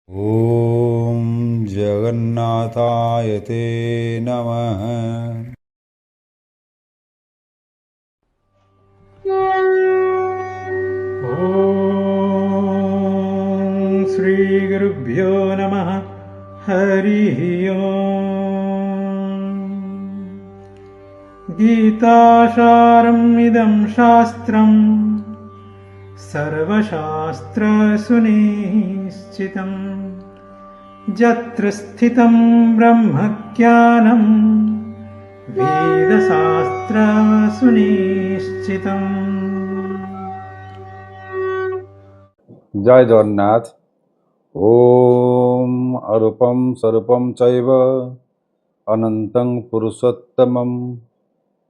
ॐ जगन्नाथाय ते नमः। ॐ श्रीगुरुभ्यो नमः। हरिः ओम्। गीतासारम् इदं शास्त्रम् सर्वशास्त्रसुनिश्चितम् यत्र स्थितं ब्रह्मज्ञानं वेदशास्त्रसुनिश्चितम्। जय जगन्नाथ। ॐ अरूपं स्वरूपं चैव अनन्तं पुरुषोत्तमम्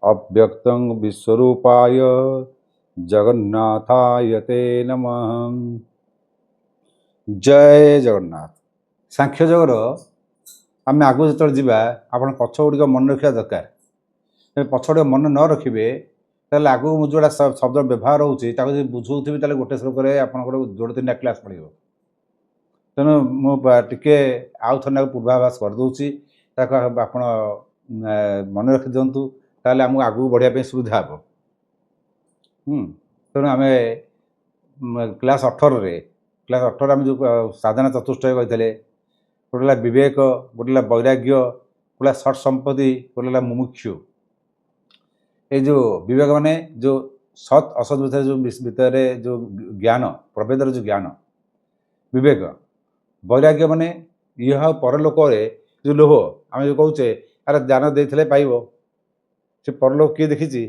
अव्यक्तं विश्वरूपाय जगन्नाथाय ते नमः। जय जगन्नाथ। सांख्य जगर आम आगु जो जावा आप पछ गुड़िक मन रखा दरकार। पछ गुड़ मन न रखिए ताले आगू मुझे जोड़ा शब्द व्यवहार होती बुझाऊथी गोटे श्लोक आप जोड़े तीन क्लास पड़ो। तेणु मुझे आउ थे पूर्वाभास करदे आप मन रखी दिंतु ताले आमको आगू बढ़ापी सुविधा हे। तेणु आम क्लास 18 आम जो साधना चतुष्टय कहते गोटे विवेक गोटे वैराग्य गोटे षट संपत्ति गोटे मुमुक्षु। ये जो विवेक माने जो सत असत भितर जो जो ज्ञान प्रभेदर जो ज्ञान विवेक। वैराग्य माने यह परलोक जो लोभ आम जो कहे अरे ज्ञान देते पाइब से परलोक किए देखी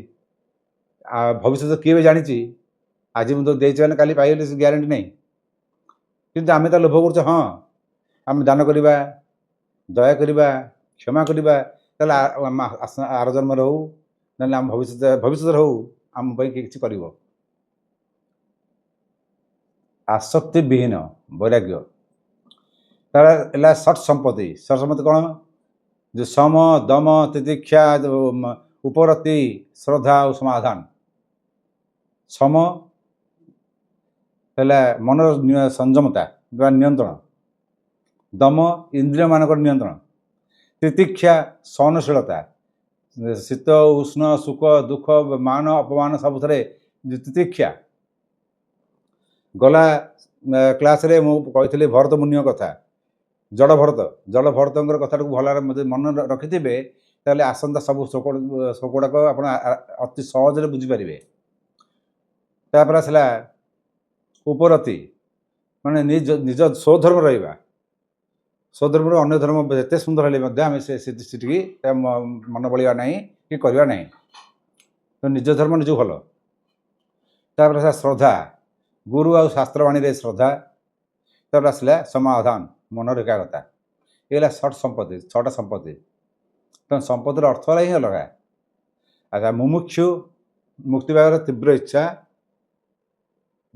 भविष्य किए भी जानी आज मुझे देते काली पाइबे से ग्यारंटी नहीं किंतु आम तो लोभ कर हाँ आम दान करवा दया करवा क्षमा करवा आर जन्म हो ना आम भविष्य हो आम किसी कर आसक्ति विहीन वैराग्य तार षट संपत्ति। षट संपत्ति कौन जो सम दम तितिक्षा उपरति श्रद्धा और समाधान। सम है मनर संयमता नियंत्रण। दम इंद्रिय मानक नियंत्रण। तितिक्षा सहनशीलता शीत उष्ण सुख दुख मान अपमान सब तितिक्षा। गला क्लास रे मुझे भरत मुनि कथा जड़ भरत कथा भल मन रखिथे आसंता सब श्लोक गुड़ाक आप अति सहज बुझीपारे। तापर आसला उपरति माने निज निज स्वधर्म रहा स्वधर्म अन्य धर्म जिते सुंदर हेल्ले आम से मन बड़ा ना कि करवा ना तो निज धर्म निज भल। तापर आसला श्रद्धा गुरु आ शास्त्रवाणी श्रद्धा। तापर आसला समाधान मनर एकाग्रता। ये षट संपत्ति छटा संपत्ति। तो संपत्तिर अर्थ ही अलग। अच्छा मुमुक्षु मुक्ति पाइबार तीव्र इच्छा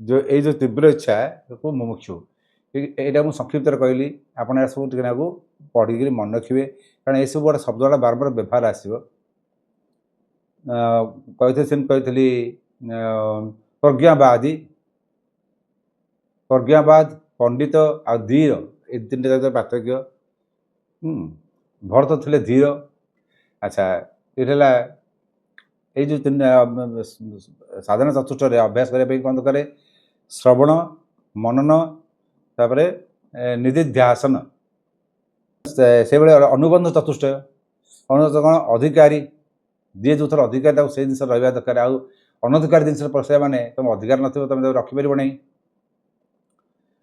जो ये जो तीव्र इच्छा को मुमुक्षु यहाँ मुझे संक्षिप्त कहली आप सब टे पढ़ी मन रखिए कारण ये सब गोटे शब्द गुड़ा बार बार व्यवहार आसो कही प्रज्ञावादी प्रज्ञावाद पंडित आ धीर ये तीन टाइप पार्थक्य। भरत थे धीर। अच्छा ये जो तीन साधारण चतुष्टय अभ्यास करने कौन दरकार श्रवण मनन तापर निधिध्यासन से भाई अनुबंध चतुष्टय। अनुबंध कौन अधिकारी जी जो थर अधिकारी से जिन रहा दरकार अनधिकारी जिन पशा मैंने तुम अधिकार न तुम रखिपर नहीं।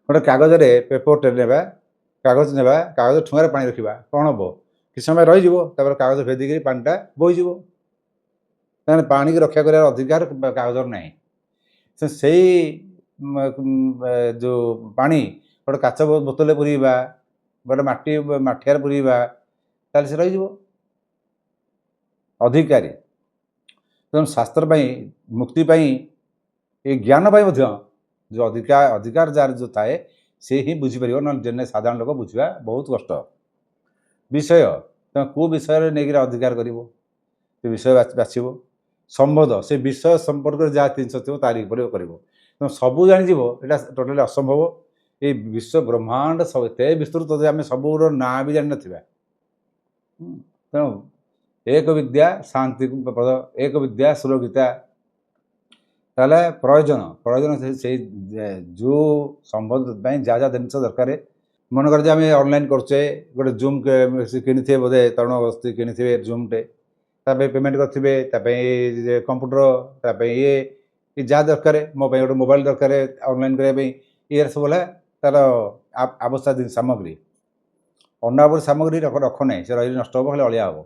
गोटे कागज पेपर ने कागज ने कागज ठुआर पा रखा कौन हम कि समय रही कागज भेदिक पाटा बोईज पा की रक्षा कर अधिकार कागज ना से जो पानी गोटे काच बोतल पूरवा गोटे मटियार पूरवा ताल से रही अधिकारी। तेणु शास्त्र मुक्ति ये ज्ञान जो अधिकार जार जो थाए से ही बुझीपर ना साधारण लोक बुझा बहुत कष्ट विषय तुम कौ विषय नहीं अधिकार कर विषय बाछब संबोध से विषय संपर्क जहाँ जिन थो तारी कर तुम सब जानी यहाँ टोटाली असंभव। ये विश्व ब्रह्मांड सब एते विस्तृत जे आम सबूर नाँ भी जान नथिबा तेणु एक विद्या शांति पद एक विद्या सुरक्षिता ताले प्रयोजन प्रयोजन से जो संबंध जहाँ जहाँ जिन दरकार मन कर ऑनलाइन करचे गोटे जूम किनी बोधे तरुण अवस्थी किनी जूमटे पेमेंट करेंगे कंप्यूटर ये जहाँ दरकार मो गोटे मोबाइल दरकार ऑनलाइन करने ये सब है तार आवश्यक सामग्री अनावर सामग्री रख ना से रही नष्ट हम खाली अलिया हम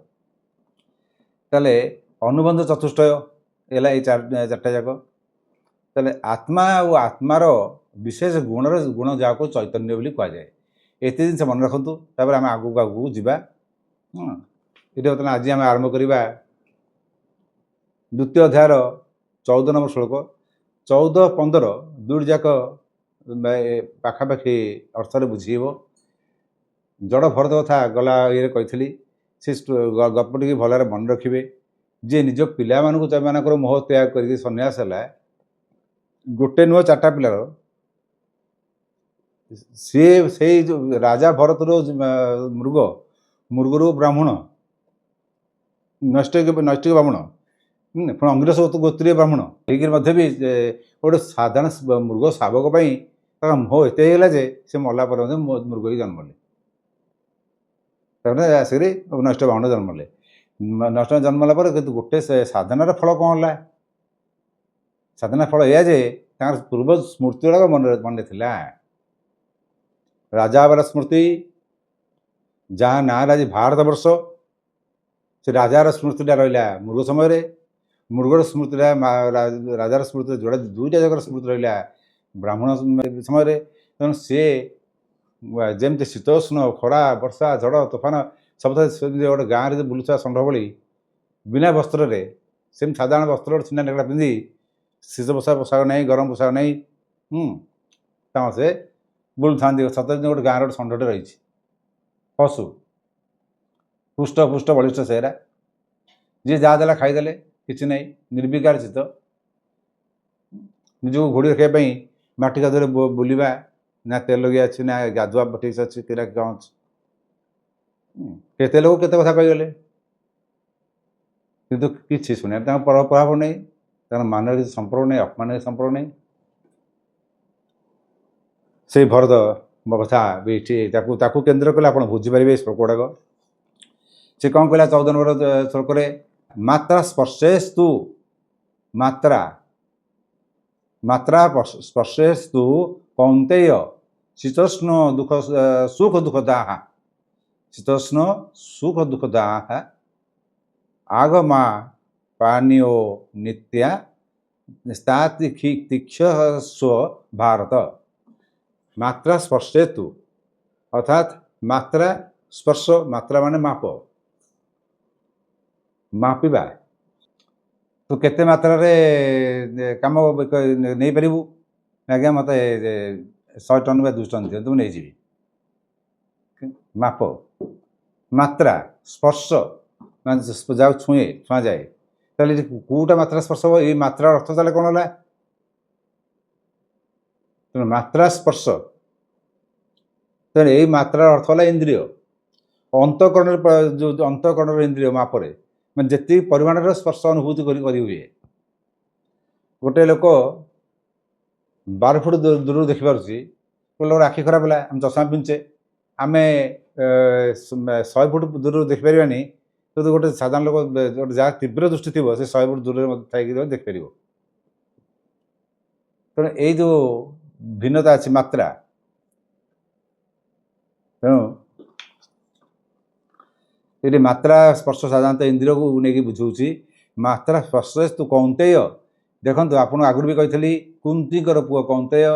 ताले अनुबंध चतुष्टय है ये चार्टा जाक ताले आत्मा और आत्मार विशेष गुणर गुण जहाँ चैतन्य बोली कहुए एत जिन मन रखु आम आगू आगू जावा ये बर्तमान आज आम आरंभ करवा द्वितीय अध्यायर 14 नंबर श्लोक 14-15 दुईट जाक पाखापाखि अर्थ बुझेब जड़ भरत कथा गला ये कही से गपटी भल मन रखिए जे निज पिला मानक मोह त्याग कर सन्यास है गोटे नुह 4टा पिलार सी से जो राजा भरत मृग मृगर ब्राह्मण नैष्टिक ब्राह्मण पुणी अंग्रेज गोत्रीय ब्राह्मण ये भी गोटे साधारण मृग शावक मोह एत जे से मला पर मृग ही जन्म ले आसिक नष्ट ब्राह्मण जन्म ले नष्ट जन्म पर गोटे साधनार फल कौन है साधना फल या जे पूर्व स्मृति गुड़ाक मन मन था राजावार स्मृति जहाँ ना आज भारत वर्ष से राजार स्मृतिटा रहा मृग समय मृगर स्मृतिटा राजार स्मृति जोड़ा दुईटा जगह स्मृति रहा ब्राह्मण समय तेणु सी जमी शीतोष्ण खरा वर्षा झड़ तोफान सब गोटे गाँव में बुलुवा षंढ भली बिना वस्त्र सेम साधारण वस्त्र छिना नेकड़ा पिंधि शीत पोशाक नहीं गरम पोशाक नहीं से बुलू था सत गोटे गाँव गोटे षंढटे रही पशु पुष्ट पुष्ट बलिष्ठ सेरा जी जहाँ देला खाईदे कि नहीं निर्विकार चित्त निजक घोड़ी रखापी मटी कादुरे बुलवा ना तेल लगे अच्छी ना गाधुआ ठीक अच्छी कि कौन केते लोग केते कथा कहीगले किंतु किसी शुणा प्रभाव नहीं मान संपर्क नहीं अपमान संपर्क नहीं से भरत कथा भी केन्द्र कले आप बुझीपारे श्लोक गुड़ाक से कौन कहला 14 नंबर श्लोक मात्रा स्पर्शेस्तु मात्रा मात्रा स्पर्शेस्तु कौंतेय शीतोष्ण दुख सुख दुखदा शीतोष्ण सुख दुखदा आगमा पानीयो नित्या तीक्ष्व भारत मात्रा स्पर्शेतु अर्थात मात्रा स्पर्श मात्रा माने माप मापिबा तो केते मात्रा रे काम नहीं पारू आज्ञा मत 100 टन 200 टन दिखाँ मुझे नहीं माप मात्रा स्पर्श जहाँ छुए छुआ जाए ताले कौटा मात्रा स्पर्श हो ये मात्रा अर्थ ताले कौन है तेणु मात्रा स्पर्श तेणु यही मात्रा अर्थ है इंद्रिय अंतकरण जो अंतकरण इंद्रिय मापरे मैं जी परिमाण स्पर्श अनुभूति हुए गोटे लोक 12 फुट दूर देखिपे गोटे आखि खराब है आम चषमा पिंधे आम 100 फुट दूर देखिपारानी तो गोटे साधारण लोक गोटे जहाँ तीव्र दृष्टि थी से 100 फुट दूर देखिपर तेणु ये जो भिन्नता अच्छी मात्रा तेणु ये मात्रा स्पर्श साधारणतः इंद्रिय को नहीं बुझाऊँगी मात्रा स्पर्श तू कौंतेय देखो आपको आगुरी भी कही कुंतीकर पुओ कौंतेय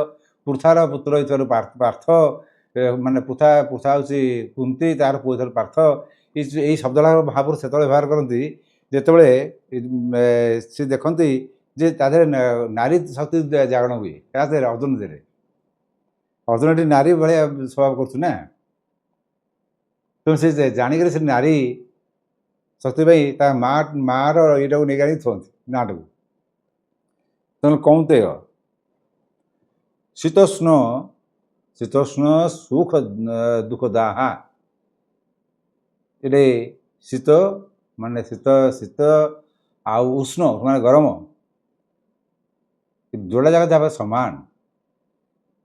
पृथार पुत्र हो पार्थ माने पृथा पृथा हूँ कुंती तार पुओ पार्थ यही शब्दटा भाव से व्यवहार करती जिते सी देखती जे तादे नारी शक्ति जागरण हुए क्या अर्जुन दे अर्जुन टी नारी भाया स्वभाव करुना तेणु से जाणिक से नारी शक्ति मार यटा को नहीं थोड़ी नाट को तेणु कौंतेय शीतोष्ण ଶୀତୋଷ୍ଣ ସୁଖ ଦୁଃଖ ଦାହା। ଏଠି ଶୀତ ମାନେ ଶୀତ ଶୀତ ଆଉ ଉଷ୍ଣ ମାନେ ଗରମ, ଯୋଡ଼ା ଯାକ ଯାହା ସମାନ।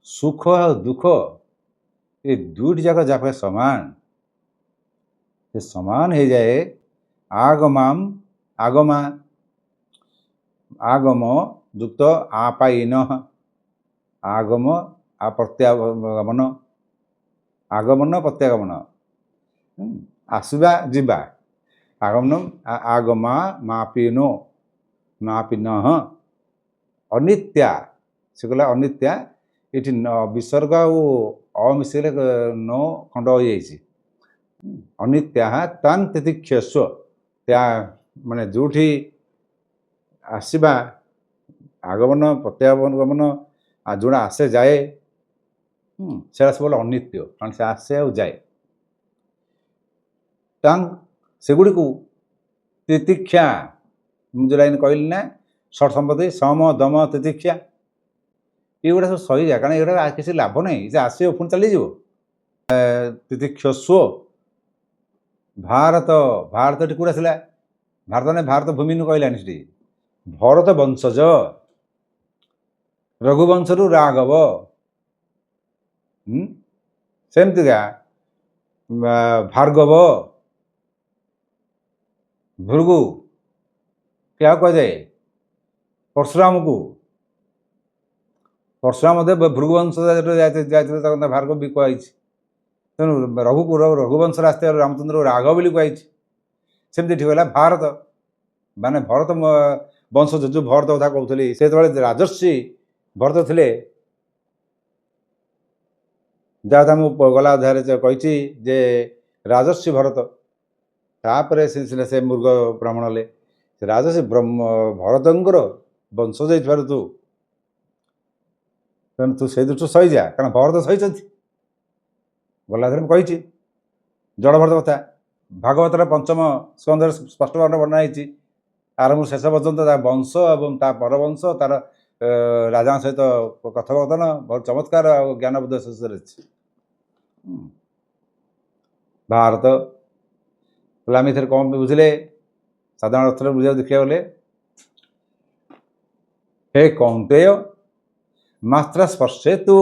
ସୁଖ ଆଉ ଦୁଃଖ ଏ ଦୁଇଟି ଯାକ ଯାହା ସମାନ, ସେ ସମାନ ହେଇଯାଏ। ଆଗମାମ ଆଗମା ଆଗମ ଯୁକ୍ତ ଆପାଇନ, ଆଗମ ପ୍ରତ୍ୟାଗମନ, ଆଗମନ ପ୍ରତ୍ୟାଗମନ, ଆସିବା ଯିବା। ଆଗମନ ଆଗମା ମାପିନୋ ମାପିନ, ଅନିତ୍ୟା ସେ କହିଲା ଅନିତ୍ୟା। ଏଠି ବିସର୍ଗ ଆଉ ଅମିଶିଲେ ନ ଖଣ୍ଡ ହୋଇଯାଇଛି। ଅନିତ୍ୟା ତାନ୍ ତିତିକ୍ଷସ୍ୱ, ମାନେ ଯେଉଁଠି ଆସିବା ଆଗମନ ପ୍ରତ୍ୟାଗମନ ଆଉ ଯେଉଁଟା ଆସେ ଯାଏ ସେଟା ସବୁ ଅନିତ୍ୟ, କାରଣ ସେ ଆସେ ଆଉ ଯାଏ। ତାଙ୍ଗ ସେଗୁଡ଼ିକୁ ତିତିକ୍ଷା, ମୁଁ ଯେଉଁ ଲାଇନ୍ କହିଲି ନା ଷଟ୍ ସମ୍ପତ୍ତି ସମ ଦମ ତିତିକ୍ଷା, ଏଗୁଡ଼ା ସବୁ ସହିଯାଏ, କାରଣ ଏଗୁଡ଼ା କିଛି ଲାଭ ନାହିଁ, ସେ ଆସିବ ପୁଣି ଚାଲିଯିବ। ତିତିକ୍ଷସ୍ୱ ଭାରତ, ଭାରତ ଏଠି କେଉଁଟା ଥିଲା? ଭାରତ ନାହିଁ, ଭାରତ ଭୂମି କହିଲାନି ସେଠି। ଭରତ ବଂଶଜ, ରଘୁବଂଶରୁ ରାଘବ, ସେମିତିକା ଭାର୍ଗବ, ଭୃଗୁ କାହାକୁ କୁହାଯାଏ? ପରଶୁରାମକୁ। ପରଶୁରାମ ମଧ୍ୟ ଭୃଗୁବଂଶ ଯାଇଥିଲେ, ତାକୁ ଭାର୍ଗବ ବି କୁହାଯାଇଛି। ତେଣୁ ରଘୁବଂଶରେ ଆସିଥିବା ରାମଚନ୍ଦ୍ର ରାଘବ ବୋଲି କୁହାଯାଇଛି। ସେମିତି ଏଠି ଗଲା ଭାରତ, ମାନେ ଭରତ ବଂଶଜ, ଯେଉଁ ଭରତ କଥା କହୁଥିଲି, ସେ ଯେତେବେଳେ ରାଜର୍ଷି ଭରତ ଥିଲେ, ଯାହା ମୁଁ ଗଲା ଅଧ୍ୟାୟରେ କହିଛି ଯେ ରାଜର୍ଷି ଭରତ, ତାପରେ ସେ ମୃଗ ବ୍ରାହ୍ମଣ ହେଲେ। ରାଜର୍ଷି ଭରତଙ୍କର ବଂଶ ଯାଇଥିବାରୁ ତୁ ସେଇ ଦୃଷ୍ଟିରୁ ସହିଯା, କାରଣ ଭରତ ସହିଛନ୍ତି। ଗଲା ଅଧ୍ୟାୟରେ ମୁଁ କହିଛି ଜଳଭରତ କଥା। ଭାଗବତର ପଞ୍ଚମ ସ୍କନ୍ଧରେ ସ୍ପଷ୍ଟ ଭାବରେ ବର୍ଣ୍ଣନା ହେଇଛି, ଆରମ୍ଭ ଶେଷ ପର୍ଯ୍ୟନ୍ତ ତା ବଂଶ ଏବଂ ତା ପରବଂଶ, ତାର ରାଜାଙ୍କ ସହିତ କଥୋପକଥନ, ବହୁତ ଚମତ୍କାର ଆଉ ଜ୍ଞାନବୋଧ ଶେଷରେ ଅଛି। ଭାରତ ବୋଲେ ଆମେ ଏଥିରେ କ'ଣ ବୁଝିଲେ? ସାଧାରଣ ଅର୍ଥରେ ବୁଝିବାକୁ ଦେଖିବାକୁ ଗଲେ, ହେ କୌନ୍ତେୟ ମାତ୍ରା ସ୍ପର୍ଶେ ତୁ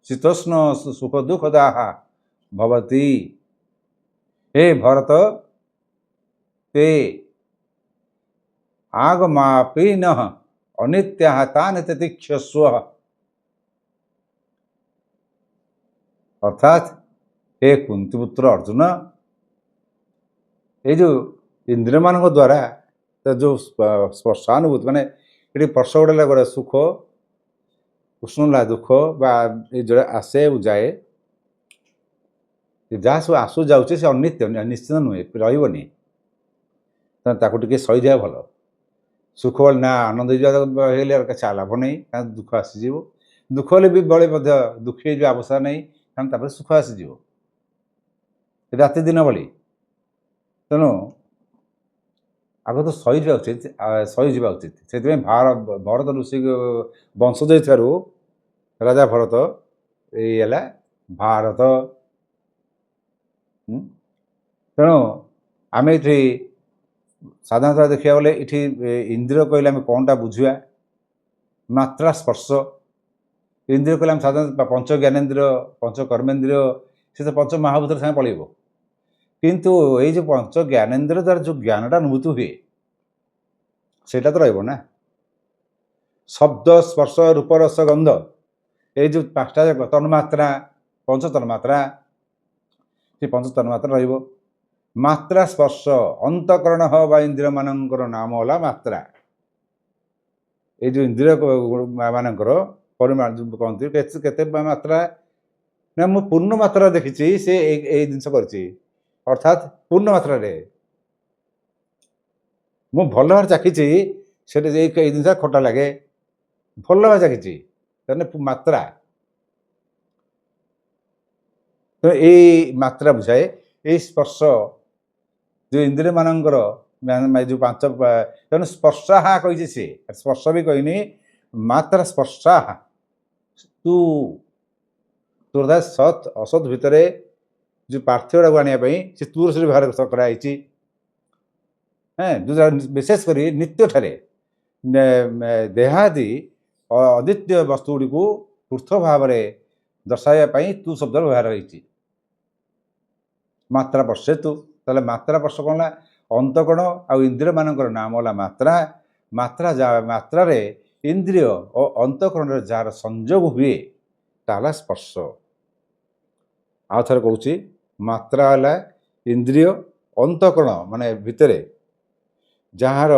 ଶୀତୋଷ୍ଣ ସୁଖ ଦୁଃଖ ଦାହା ଭବତି। ହେ ଭରତ, ତେ ଆଗମାପିନ ଅନିତ୍ୟା ତାନ୍ ତିତିକ୍ଷସ୍ୱ। ଅର୍ଥାତ୍ ହେ କୁନ୍ତିପୁତ୍ର ଅର୍ଜୁନ, ଏଇ ଯେଉଁ ଇନ୍ଦ୍ରିୟମାନଙ୍କ ଦ୍ୱାରା ଯେଉଁ ସ୍ପର୍ଶାନୁଭୂତି, ମାନେ ଏଠି ସ୍ପର୍ଶ ଗୋଟେ ସୁଖ ଉଷ୍ଣ ଦୁଃଖ ବା ଏଇ ଯୋଉଟା ଆସେ ଆଉ ଯାଏ, ଯାହା ସବୁ ଆସୁ ଯାଉଛି ସେ ଅନିତ୍ୟ, ନିଶ୍ଚିତ ନୁହେଁ, ରହିବନି। ତାକୁ ଟିକେ ସହିଯିବା ଭଲ। ସୁଖ ବେଳେ ନା ଆନନ୍ଦ ହେଇଗଲେ କିଛି ଲାଭ ନାହିଁ, କାରଣ ଦୁଃଖ ଆସିଯିବ। ଦୁଃଖ ହେଲେ ବି ବେଳେ ମଧ୍ୟ ଦୁଃଖୀ ହେଇଯିବା ଆବଶ୍ୟକ ନାହିଁ, କାରଣ ତାପରେ ସୁଖ ଆସିଯିବ, ରାତି ଦିନ ଭଳି। ତେଣୁ ଆଗ ତ ସହିଯିବା ଉଚିତ, ସହିଯିବା ଉଚିତ। ସେଥିପାଇଁ ଭରତ ଋଷି ବଂଶ ଯାଇଥିବାରୁ ରାଜା ଭରତ ଏଇ ହେଲା ଭାରତ। ତେଣୁ ଆମେ ଏଠି ସାଧାରଣତଃ ଦେଖିବାକୁ ଗଲେ ଏଠି ଇନ୍ଦ୍ରିୟ କହିଲେ ଆମେ କ'ଣଟା ବୁଝିବା? ମାତ୍ରା ସ୍ପର୍ଶ। ଇନ୍ଦ୍ରିୟ କହିଲେ ଆମେ ସାଧାରଣତଃ ପଞ୍ଚ ଜ୍ଞାନେନ୍ଦ୍ରିୟ, ପଞ୍ଚ କର୍ମେନ୍ଦ୍ରିୟ, ସେ ତ ପଞ୍ଚ ମହାଭୂତର ସାଙ୍ଗେ ପଳେଇବ। କିନ୍ତୁ ଏଇ ଯେଉଁ ପଞ୍ଚ ଜ୍ଞାନେନ୍ଦ୍ରିୟ ଦ୍ୱାରା ଯେଉଁ ଜ୍ଞାନଟା ଅନୁଭୂତି ହୁଏ ସେଇଟା ତ ରହିବ ନା। ଶବ୍ଦ ସ୍ପର୍ଶ ରୂପ ରସ ଗନ୍ଧ, ଏଇ ଯେଉଁ ପାଞ୍ଚଟା ଯାକ ତନ୍ମାତ୍ରା, ପଞ୍ଚ ତନ୍ମାତ୍ରା, ସେ ପଞ୍ଚ ତନ୍ମାତ୍ରା ରହିବ। ମାତ୍ରା ସ୍ପର୍ଶ ଅନ୍ତଃକରଣ ବା ଇନ୍ଦ୍ରିୟ ମାନଙ୍କର ନାମ ହେଲା ମାତ୍ରା। ଏଇ ଯେଉଁ ଇନ୍ଦ୍ରିୟ ମାନଙ୍କର ପରିମାଣ କହନ୍ତି କେତେ ମାତ୍ରା ନା, ମୁଁ ପୂର୍ଣ୍ଣ ମାତ୍ରା ଦେଖିଛି ସେ ଏଇ ଜିନିଷ କରିଛି, ଅର୍ଥାତ୍ ପୂର୍ଣ୍ଣ ମାତ୍ରାରେ ମୁଁ ଭଲ ଭାବରେ ଚାଖିଛି, ସେଠି ଏଇ ଜିନିଷ ଖଟା ଲାଗେ, ଭଲ ଭାବରେ ଚାଖିଛି, ତାହେଲେ ମାତ୍ରା। ତେଣୁ ଏଇ ମାତ୍ରା ବୁଝାଏ। ଏଇ ସ୍ପର୍ଶ ଯେଉଁ ଇନ୍ଦ୍ରିୟ ମାନଙ୍କର ଯେଉଁ ପାଞ୍ଚ, ତେଣୁ ସ୍ପର୍ଶାହା କହିଛି, ସେ ସ୍ପର୍ଶ ବି କହିନି, ମାତ୍ରା ସ୍ପର୍ଶାହା ତୁ ତୁର ସତ୍ ଅସତ୍ ଭିତରେ ଯେଉଁ ପାର୍ଥକ୍ୟଟାକୁ ଆଣିବା ପାଇଁ ସେ ତୁର ସେଠି ବ୍ୟବହାର କରାଯାଇଛି। ଯେଉଁ ବିଶେଷ କରି ନିତ୍ୟଠାରେ ଦେହାଦି ଅଦ୍ୱିତୀୟ ବସ୍ତୁ ଗୁଡ଼ିକୁ ପୃଥକ ଭାବରେ ଦର୍ଶାଇବା ପାଇଁ ତୁ ଶବ୍ଦର ବ୍ୟବହାର ହୋଇଛି। ମାତ୍ରା ପଶ୍ୟେ ତୁ, ତାହେଲେ ମାତ୍ରା ପର୍ଶ କ'ଣ ହେଲା? ଅନ୍ତଃକରଣ ଆଉ ଇନ୍ଦ୍ରିୟ ମାନଙ୍କର ନାମ ହେଲା ମାତ୍ରା। ମାତ୍ରାରେ ଇନ୍ଦ୍ରିୟ ଓ ଅନ୍ତଃକରଣରେ ଯାହାର ସଂଯୋଗ ହୁଏ ତାହା ହେଲା ସ୍ପର୍ଶ। ଆଉ ଥରେ କହୁଛି, ମାତ୍ରା ହେଲା ଇନ୍ଦ୍ରିୟ ଅନ୍ତଃକରଣ ମାନେ ଭିତରେ ଯାହାର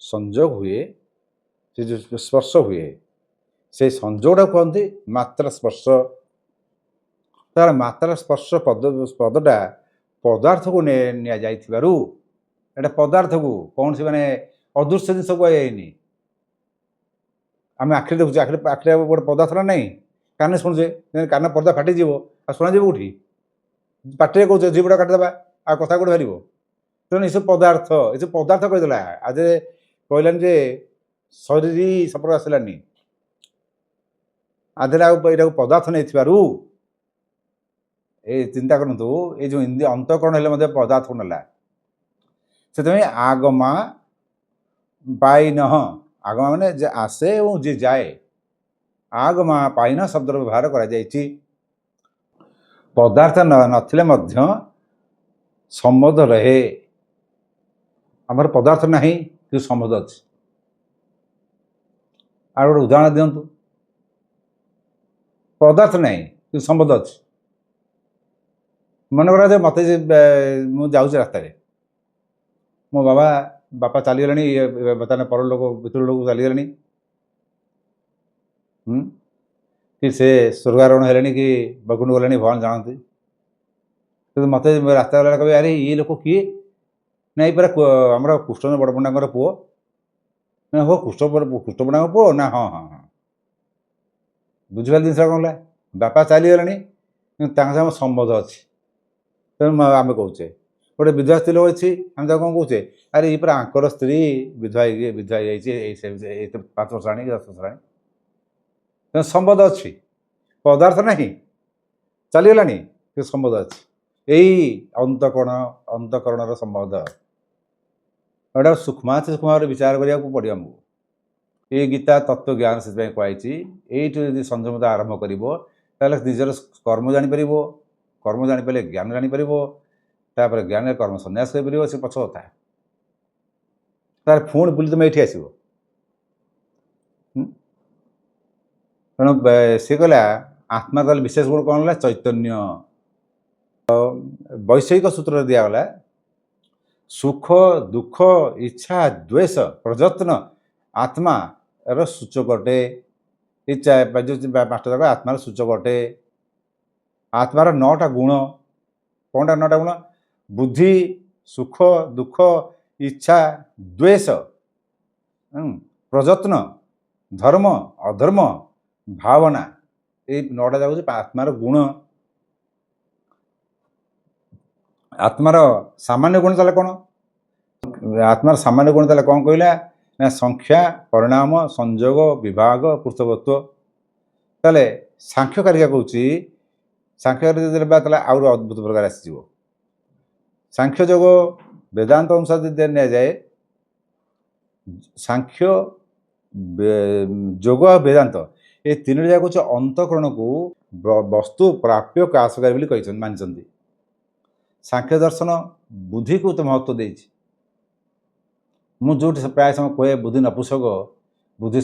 ସଂଯୋଗ ହୁଏ, ସେ ଯେଉଁ ସ୍ପର୍ଶ ହୁଏ, ସେ ସଂଯୋଗଟାକୁ କୁହନ୍ତି ମାତ୍ରା ସ୍ପର୍ଶ। ତାର ମାତ୍ରା ସ୍ପର୍ଶ ପଦଟା ପଦାର୍ଥକୁ ନିଆଯାଇଥିବାରୁ ଏଇଟା ପଦାର୍ଥକୁ କୌଣସି ମାନେ ଅଦୃଶ୍ୟ ଜିନିଷ କୁହାଯାଇନି। ଆମେ ଆଖିରେ ଦେଖୁଛେ, ଆଖିରେ ଗୋଟେ ପଦାର୍ଥ ନା ନାହିଁ, କାନରେ ଶୁଣୁଛେ, କାନ ପର୍ଦା ଫାଟିଯିବ ଆଉ ଶୁଣାଯିବ କେଉଁଠି? ପାଟିରେ କହୁଛେ, ଜିଭଟା କାଟିଦେବା ଆଉ କଥା କେଉଁଠି ବାହାରିବ? ତେଣୁ ଏସବୁ ପଦାର୍ଥ କହିଦେଲା। ଆଜି କହିଲାନି ଯେ ଶରୀରୀ ସମ୍ପର୍କ ଆସିଲାନି, ଆଧିରେ ଆଉ ଏଇଟାକୁ ପଦାର୍ଥ ନେଇଥିବାରୁ ଏ ଚିନ୍ତା କରନ୍ତୁ, ଏ ଯେଉଁ ଅନ୍ତଃକରଣ ହେଲେ ମଧ୍ୟ ପଦାର୍ଥକୁ ନେଲା। ସେଥିପାଇଁ ଆଗମା ପାଇନ, ଆଗମା ମାନେ ଯେ ଆସେ ଏବଂ ଯିଏ ଯାଏ, ଆଗମା ପାଇନ ଶବ୍ଦର ବ୍ୟବହାର କରାଯାଇଛି। ପଦାର୍ଥ ନଥିଲେ ମଧ୍ୟ ସମ୍ବନ୍ଧ ରହେ। ଆମର ପଦାର୍ଥ ନାହିଁ କିନ୍ତୁ ସମ୍ବନ୍ଧ ଅଛି। ଆଉ ଗୋଟେ ଉଦାହରଣ ଦିଅନ୍ତୁ। ପଦାର୍ଥ ନାହିଁ କିନ୍ତୁ ସମ୍ବନ୍ଧ ଅଛି। ମନେ କରା ଯେ ମୋତେ ମୁଁ ଯାଉଛି ରାସ୍ତାରେ, ମୋ ବାପା ଚାଲିଗଲେଣି, ବର୍ତ୍ତମାନ ପରଲୋକ ଭିତର ଲୋକ ଚାଲିଗଲେଣି, କି ସେ ସ୍ୱର୍ଗାରୋହଣ ହେଲେଣି କି ବୈକୁଣ୍ଠ ଗଲେଣି, ଭଗବାନ ଜାଣନ୍ତି। କିନ୍ତୁ ମୋତେ ରାସ୍ତା ଗଲା କହିବେ, ଆରେ ଇଏ ଲୋକ କିଏ? ନା ଏଇ ପରା ଆମର କୃଷ୍ଣ ବଡ଼ ପଣ୍ଡାଙ୍କର ପୁଅ। ନା ହଉ, କୃଷ୍ଣ ପଣ୍ଡାଙ୍କ ପୁଅ? ନା ହଁ ହଁ ହଁ। ବୁଝିପାରିଲେ ଜିନିଷ କ'ଣ ହେଲା? ବାପା ଚାଲିଗଲେଣି କିନ୍ତୁ ତାଙ୍କ ସାଙ୍ଗେ ସମ୍ବନ୍ଧ ଅଛି। ତେଣୁ ଆମେ କହୁଛେ ଗୋଟେ ବିଧବା ସ୍ତ୍ରୀ ଲୋକ ଅଛି, ଆମେ ତାକୁ କ'ଣ କହୁଛେ? ଆରେ ଏଇ ପରା ଆଙ୍କର ସ୍ତ୍ରୀ ବିଧବା ହେଇଯାଇଛି, ଏଇ 5 ବର୍ଷ ଆଣି 10 ବର୍ଷ ଆଣି। ତେଣୁ ସମ୍ବନ୍ଧ ଅଛି, ପଦାର୍ଥ ନାହିଁ, ଚାଲିଗଲାଣି କିନ୍ତୁ ସମ୍ବନ୍ଧ ଅଛି। ଏଇ ଅନ୍ତଃକରଣର ସମ୍ବନ୍ଧ ଏଇଟା ସୂକ୍ଷ୍ମ ଭାବରେ ବିଚାର କରିବାକୁ ପଡ଼ିବ ଆମକୁ। ଏଇ ଗୀତା ତତ୍ତ୍ୱ ଜ୍ଞାନ ସେଥିପାଇଁ କୁହାଯାଇଛି। ଏଇଠୁ ଯଦି ସଂଯମତା ଆରମ୍ଭ କରିବ ତାହେଲେ ନିଜର କର୍ମ ଜାଣିପାରିବ, କର୍ମ ଜାଣିପାରିଲେ ଜ୍ଞାନ ଜାଣିପାରିବ, ତାପରେ ଜ୍ଞାନରେ କର୍ମ ସନ୍ନ୍ୟାସ କରିପାରିବ। ସେ ପଛ କଥା, ତାହେଲେ ପୁଣି ବୁଲି ତୁମେ ଏଇଠି ଆସିବ। ତେଣୁ ସେ କହିଲା ଆତ୍ମା କହିଲେ ବିଶେଷ ଗୁଣ କ'ଣ ହେଲା? ଚୈତନ୍ୟ। ବୈଷୟିକ ସୂତ୍ରରେ ଦିଆଗଲା, ସୁଖ ଦୁଃଖ ଇଚ୍ଛା ଦ୍ୱେଷ ପ୍ରଯତ୍ନ ଆତ୍ମାର ସୂଚକ ଅଟେ। ଇଚ୍ଛା ଯେଉଁ 5ଟା ଯାକ ଆତ୍ମାର ସୂଚକ ଅଟେ। ଆତ୍ମାର 9ଟା ଗୁଣ। କ'ଣଟା 9ଟା ଗୁଣ? ବୁଦ୍ଧି, ସୁଖ ଦୁଃଖ, ଇଚ୍ଛା, ଦ୍ୱେଷ, ପ୍ରଯତ୍ନ, ଧର୍ମ ଅଧର୍ମ, ଭାବନା। ଏଇ 9ଟା ଯାକ ହେଉଛି ଆତ୍ମାର ଗୁଣ। ଆତ୍ମାର ସାମାନ୍ୟ ଗୁଣ ତାହେଲେ କ'ଣ? ଆତ୍ମାର ସାମାନ୍ୟ ଗୁଣ ତାହେଲେ କ'ଣ କହିଲା? ନା ସଂଖ୍ୟା, ପରିଣାମ, ସଂଯୋଗ, ବିଭାଗ, ପୃଥକତ୍ୱ। ତାହେଲେ ସାଂଖ୍ୟକାରିକା କହୁଛି, ସାଂଖ୍ୟକାରିକା ଯଦି ନେବା ତାହେଲେ ଆହୁରି ଅଦ୍ଭୁତ ପ୍ରକାର ଆସିଯିବ। ସାଂଖ୍ୟ ଯୋଗ ବେଦାନ୍ତ ଅନୁସାରେ ଯଦି ନିଆଯାଏ, ସାଂଖ୍ୟ ଯୋଗ ଆଉ ବେଦାନ୍ତ ଏ ତିନିଟି ଯାକ ହେଉଛି ଅନ୍ତଃକରଣକୁ ବସ୍ତୁ ପ୍ରାପ୍ୟ କାଶକାରୀ ବୋଲି କହିଛନ୍ତି, ମାନିଛନ୍ତି। ସାଂଖ୍ୟ ଦର୍ଶନ ବୁଦ୍ଧିକୁ ତ ମହତ୍ତ୍ୱ ଦେଇଛି। ମୁଁ ଯେଉଁଠି ପ୍ରାୟ ସମୟ କୁହେ ବୁଦ୍ଧି ନପୁସକ, ବୁଦ୍ଧି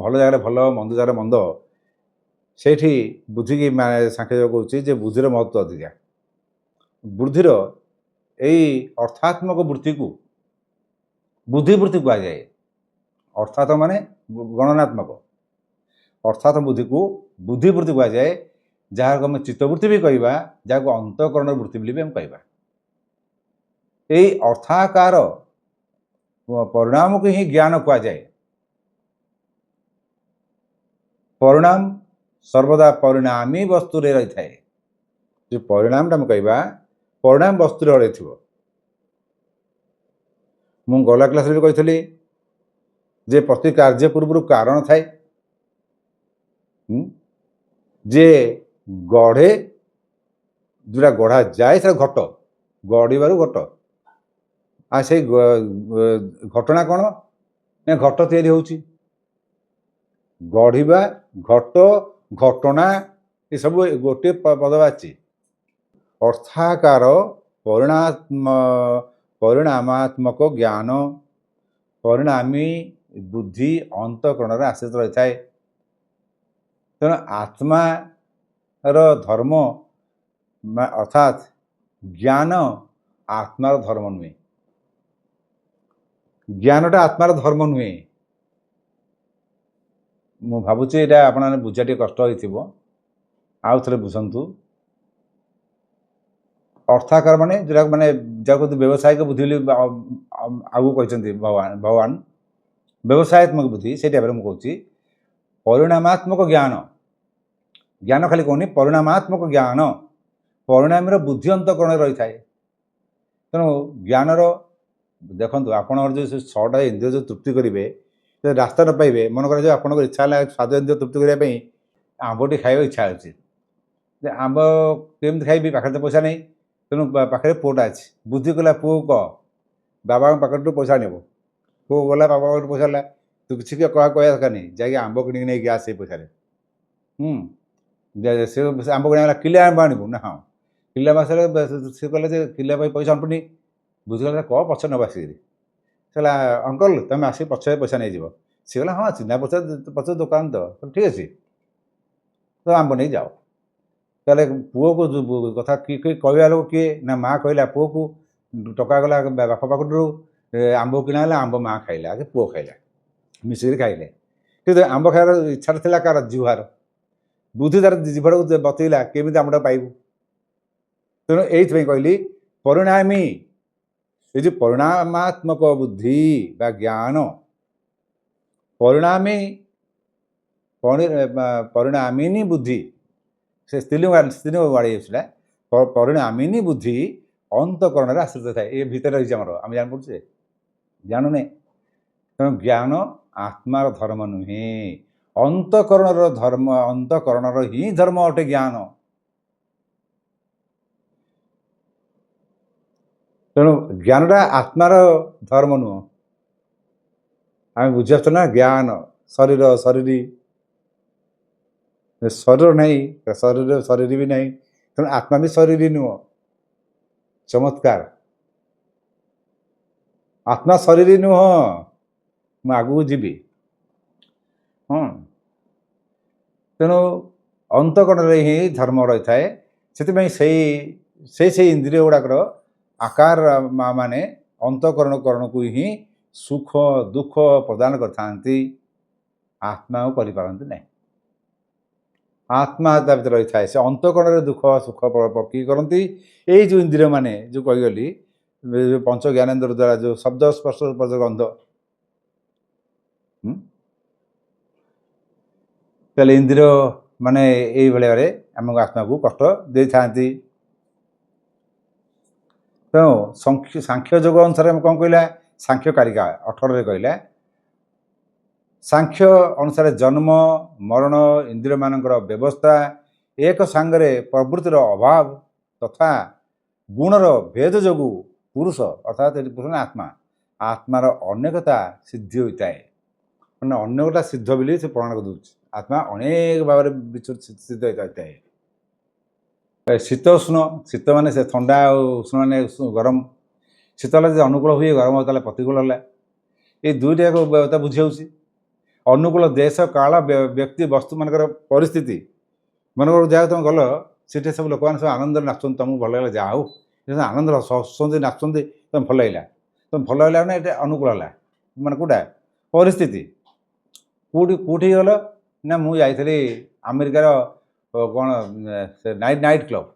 ଭଲ ଜାଗାରେ ଭଲ, ମନ୍ଦ ଜାଗାରେ ମନ୍ଦ, ସେଇଠି ବୁଦ୍ଧିକି ସାଂଖ୍ୟ ଯୋଗ କହୁଛି ଯେ ବୁଦ୍ଧିର ମହତ୍ତ୍ୱ ଅଧିକା। ବୁଦ୍ଧିର ଏଇ ଅର୍ଥାତ୍ମକ ବୃତ୍ତିକୁ ବୁଦ୍ଧିବୃତ୍ତି କୁହାଯାଏ। ଅର୍ଥାତ ମାନେ ଗଣନାତ୍ମକ, ଅର୍ଥାତ ବୁଦ୍ଧିକୁ ବୁଦ୍ଧିବୃତ୍ତି କୁହାଯାଏ। ଯାହାକୁ ଆମେ ଚିତ୍ତବୃତ୍ତି ବି କହିବା, ଯାହାକୁ ଅନ୍ତଃକରଣ ବୃତ୍ତି ବୋଲି ବି ଆମେ କହିବା। ଏଇ ଅର୍ଥାକାର ପରିଣାମକୁ ହିଁ ଜ୍ଞାନ କୁହାଯାଏ। ପରିଣାମ ସର୍ବଦା ପରିଣାମୀ ବସ୍ତୁରେ ରହିଥାଏ। ଯେଉଁ ପରିଣାମଟା ଆମେ କହିବା, ପରିଣାମ ବସ୍ତୁରେ ରହିଥିବ। ମୁଁ ଗଲା କ୍ଲାସରେ ବି କହିଥିଲି ଯେ ପ୍ରତି କାର୍ଯ୍ୟ ପୂର୍ବରୁ କାରଣ ଥାଏ। ଯେ ଗଢ଼େ, ଯେଉଁଟା ଗଢ଼ା ଯାଏ ସେଟା ଘଟ, ଗଢ଼ିବାରୁ ଘଟ। ଆଉ ସେଇ ଘଟଣା କ'ଣ ନା ଘଟ ତିଆରି ହେଉଛି। ଗଢ଼ିବା, ଘଟ, ଘଟଣା ଏସବୁ ଗୋଟିଏ ପଦ ବାଛି। ଅର୍ଥାକାର ପରିଣାମାତ୍ମକ ଜ୍ଞାନ, ପରିଣାମୀ ବୁଦ୍ଧି ଅନ୍ତଃକରଣରେ ଆଶ୍ରିତ ରହିଥାଏ। ତେଣୁ ଆତ୍ମାର ଧର୍ମ ଅର୍ଥାତ୍ ଜ୍ଞାନ ଆତ୍ମାର ଧର୍ମ ନୁହେଁ। ଜ୍ଞାନଟା ଆତ୍ମାର ଧର୍ମ ନୁହେଁ। ମୁଁ ଭାବୁଛି ଏଇଟା ଆପଣମାନେ ବୁଝିବା ଟିକେ କଷ୍ଟ ହୋଇଥିବ, ଆଉ ଥରେ ବୁଝନ୍ତୁ। ଅର୍ଥାକାର ମାନେ ଯେଉଁଟା ମାନେ ଯାହାକୁ ବ୍ୟବସାୟିକ ବୁଦ୍ଧି ବୋଲି ଆଗକୁ କହିଛନ୍ତି ଭଗବାନ ବ୍ୟବସାୟାତ୍ମକ ବୁଦ୍ଧି, ସେଇ ଟାଇପ୍ର ମୁଁ କହୁଛି। ପରିଣାମାତ୍ମକ ଜ୍ଞାନ, ଜ୍ଞାନ ଖାଲି କହୁନି, ପରିଣାମାତ୍ମକ ଜ୍ଞାନ, ପରିଣାମୀର ବୁଦ୍ଧି ଅନ୍ତଃକରଣରେ ରହିଥାଏ। ତେଣୁ ଜ୍ଞାନର ଦେଖନ୍ତୁ, ଆପଣଙ୍କର ଯେଉଁ 6ଟା ଇନ୍ଦ୍ରିୟ ଯେଉଁ ତୃପ୍ତି କରିବେ, ଯଦି ରାସ୍ତା ନ ପାଇବେ, ମନେ କରାଯାଉ ଆପଣଙ୍କର ଇଚ୍ଛା ହେଲା ସ୍ୱାଦ ଇନ୍ଦ୍ରିୟ ତୃପ୍ତି କରିବା ପାଇଁ ଆମ୍ବଟି ଖାଇବା ଇଚ୍ଛା ହେଉଛି, ଯେ ଆମ୍ବ କେମିତି ଖାଇବି, ପାଖରେ ତ ପଇସା ନାହିଁ। ତେଣୁ ପାଖରେ ପୁଅଟା ଅଛି, ବୁଦ୍ଧି କଲା ପୁଅ କହ, ବାବାଙ୍କ ପାଖରୁ ପଇସା ନେବ। ପୁଅ ଗଲା, ବାବା ପାଖରୁ ପଇସା ହେଲା, ତୁ କିଛି କହିବା ଦରକାର ନାହିଁ, ଯାଇକି ଆମ୍ବ କିଣିକି ନେଇକି ଆସ ସେଇ ପଇସାରେ। ସେ ଆମ୍ବ କିଣିଗଲା, କିଲେ ଆମ୍ବ ଆଣିବୁ ନା? ହଁ, କିଲେ ମାସରେ ସେ କହିଲେ ଯେ କିଲେ ପାଇଁ ପଇସା ଅଣ୍ଟୁନି। ବୁଝିଗଲା, କହ ପଛରେ ନେବା ଆସିକିରି। ସେ କହିଲା, ଅଙ୍କଲ ତୁମେ ଆସିକି ପଛରେ ପଇସା ନେଇଯିବ। ସିଏ କହିଲା, ହଁ ଚିହ୍ନା ପଛରେ ଦୋକାନ ତ, ଠିକ୍ ଅଛି, ତ ଆମ୍ବ ନେଇ ଯାଅ। ତାହେଲେ ପୁଅକୁ କଥା କହିବା ଲୋକ କିଏ ନା ମା କହିଲା ପୁଅକୁ, ଟଙ୍କା ଗଲା ବାପା ପାଖରୁ, ଆମ୍ବ କିଣା ହେଲା, ଆମ୍ବ ମା ଖାଇଲା, ଆଗେ ପୁଅ ଖାଇଲା, ମିଶିକିରି ଖାଇଲେ। କିନ୍ତୁ ଆମ୍ବ ଖାଇବାର ଇଚ୍ଛାଟା ଥିଲା କାହାର? ଜିହ୍ବାର। ବୁଦ୍ଧି ତାର ଜିଭଟାକୁ ବତେଇଲା କେମିତି ଆମ୍ବଟା ପାଇବୁ। ତେଣୁ ଏଇଥିପାଇଁ କହିଲି ପରିଣାମୀ, ଏ ଯେଉଁ ପରିଣାମାତ୍ମକ ବୁଦ୍ଧି ବା ଜ୍ଞାନ, ପରିଣାମିନୀ ବୁଦ୍ଧି, ସେ ସ୍ତ୍ରୀଲିଙ୍ଗ ବାଡ଼ି ସେଟା ପରିଣାମିନୀ ବୁଦ୍ଧି ଅନ୍ତଃକରଣରେ ଆଶ୍ରିତ ଥାଏ। ଏ ଭିତରେ ରହିଛି ଆମର, ଆମେ ଜାଣିପାରୁଛେ, ଜାଣୁନେ। ତେଣୁ ଜ୍ଞାନ ଆତ୍ମାର ଧର୍ମ ନୁହେଁ, ଅନ୍ତଃକରଣର ଧର୍ମ, ଅନ୍ତଃକରଣର ହିଁ ଧର୍ମ ଅଟେ ଜ୍ଞାନ। ତେଣୁ ଜ୍ଞାନଟା ଆତ୍ମାର ଧର୍ମ ନୁହଁ। ଆମେ ବୁଝିପାରୁଛୁ ନା? ଜ୍ଞାନ ଶରୀର, ଶରୀରୀ, ଶରୀର ନାହିଁ, ଶରୀର ବି ନାହିଁ, ତେଣୁ ଆତ୍ମା ବି ଶରୀରୀ ନୁହଁ। ଚମତ୍କାର, ଆତ୍ମା ଶରୀରୀ ନୁହଁ। ମୁଁ ଆଗକୁ ଯିବି। ତେଣୁ ଅନ୍ତଃକରଣରେ ହିଁ ଧର୍ମ ରହିଥାଏ। ସେଥିପାଇଁ ସେଇ ଇନ୍ଦ୍ରିୟ ଗୁଡ଼ାକର ଆକାର ମାନେ ଅନ୍ତଃକରଣକୁ ହିଁ ସୁଖ ଦୁଃଖ ପ୍ରଦାନ କରିଥାନ୍ତି, ଆତ୍ମାକୁ କରିପାରନ୍ତି ନାହିଁ। ଆତ୍ମା ତା ଭିତରେ ରହିଥାଏ, ସେ ଅନ୍ତଃକରଣରେ ଦୁଃଖ ସୁଖ ପକେଇ କରନ୍ତି। ଏଇ ଯେଉଁ ଇନ୍ଦ୍ରିୟ ମାନେ ଯେଉଁ କହିଗଲି, ପଞ୍ଚ ଜ୍ଞାନେନ୍ଦ୍ର ଦ୍ୱାରା ଯେଉଁ ଶବ୍ଦ ସ୍ପର୍ଶ ରୂପ ଗନ୍ଧ, ତାହେଲେ ଇନ୍ଦ୍ରିୟ ମାନେ ଏଇଭଳି ଭାବରେ ଆମକୁ ଆତ୍ମାକୁ କଷ୍ଟ ଦେଇଥାନ୍ତି। ତେଣୁ ସାଂଖ୍ୟ ଯୋଗ ଅନୁସାରେ ଆମେ କ'ଣ କହିଲା? ସାଂଖ୍ୟ କାରିକା 18ରେ କହିଲା, ସାଂଖ୍ୟ ଅନୁସାରେ ଜନ୍ମ ମରଣ ଇନ୍ଦ୍ରିୟମାନଙ୍କର ବ୍ୟବସ୍ଥା ଏକ ସାଙ୍ଗରେ ପ୍ରବୃତ୍ତିର ଅଭାବ ତଥା ଗୁଣର ଭେଦ ଯୋଗୁଁ ପୁରୁଷ ଅର୍ଥାତ୍ ପୁରୁଷ ଆତ୍ମାର ଅନେକତା ସିଦ୍ଧି ହୋଇଥାଏ। ମାନେ ଅନେକଟା ସିଦ୍ଧ ବୋଲି ସେ ପ୍ରମାଣ କରିଦେଉଛି। ଆତ୍ମା ଅନେକ ଭାବରେ ସିଦ୍ଧ ହୋଇଥାଏ। ଶୀତ ଉଷ୍ଣ, ଶୀତ ମାନେ ସେ ଥଣ୍ଡା, ଆଉ ଉଷ୍ଣ ମାନେ ଗରମ। ଶୀତ ହେଲେ ଯଦି ଅନୁକୂଳ ହୁଏ, ଗରମ ତାହେଲେ ପ୍ରତିକୂଳ ହେଲା। ଏଇ ଦୁଇଟା ଯାକ ବୁଝି ହେଉଛି। ଅନୁକୂଳ ଦେଶ କାଳ ବ୍ୟକ୍ତି ବସ୍ତୁ ମାନଙ୍କର ପରିସ୍ଥିତି। ମନେକର ଯାହା ତୁମେ ଗଲ, ସେଠି ସବୁ ଲୋକମାନେ ସବୁ ଆନନ୍ଦରେ ନାଚୁଛନ୍ତି, ତୁମକୁ ଭଲ ଲାଗିଲା, ଯାହା ହଉ ଆନନ୍ଦରେ ହସୁଛନ୍ତି ନାଚୁଛନ୍ତି, ତୁମେ ଭଲ ଲାଗିଲା। ତୁମେ ଭଲ ଲାଗିଲା ମାନେ ଏଇଟା ଅନୁକୂଳ ହେଲା। ମାନେ କେଉଁଟା? ପରିସ୍ଥିତି। କେଉଁଠି ଗଲ ନା ମୁଁ ଯାଇଥିଲି ଆମେରିକାର କ'ଣ ସେ ନାଇଟ୍ କ୍ଲବ୍,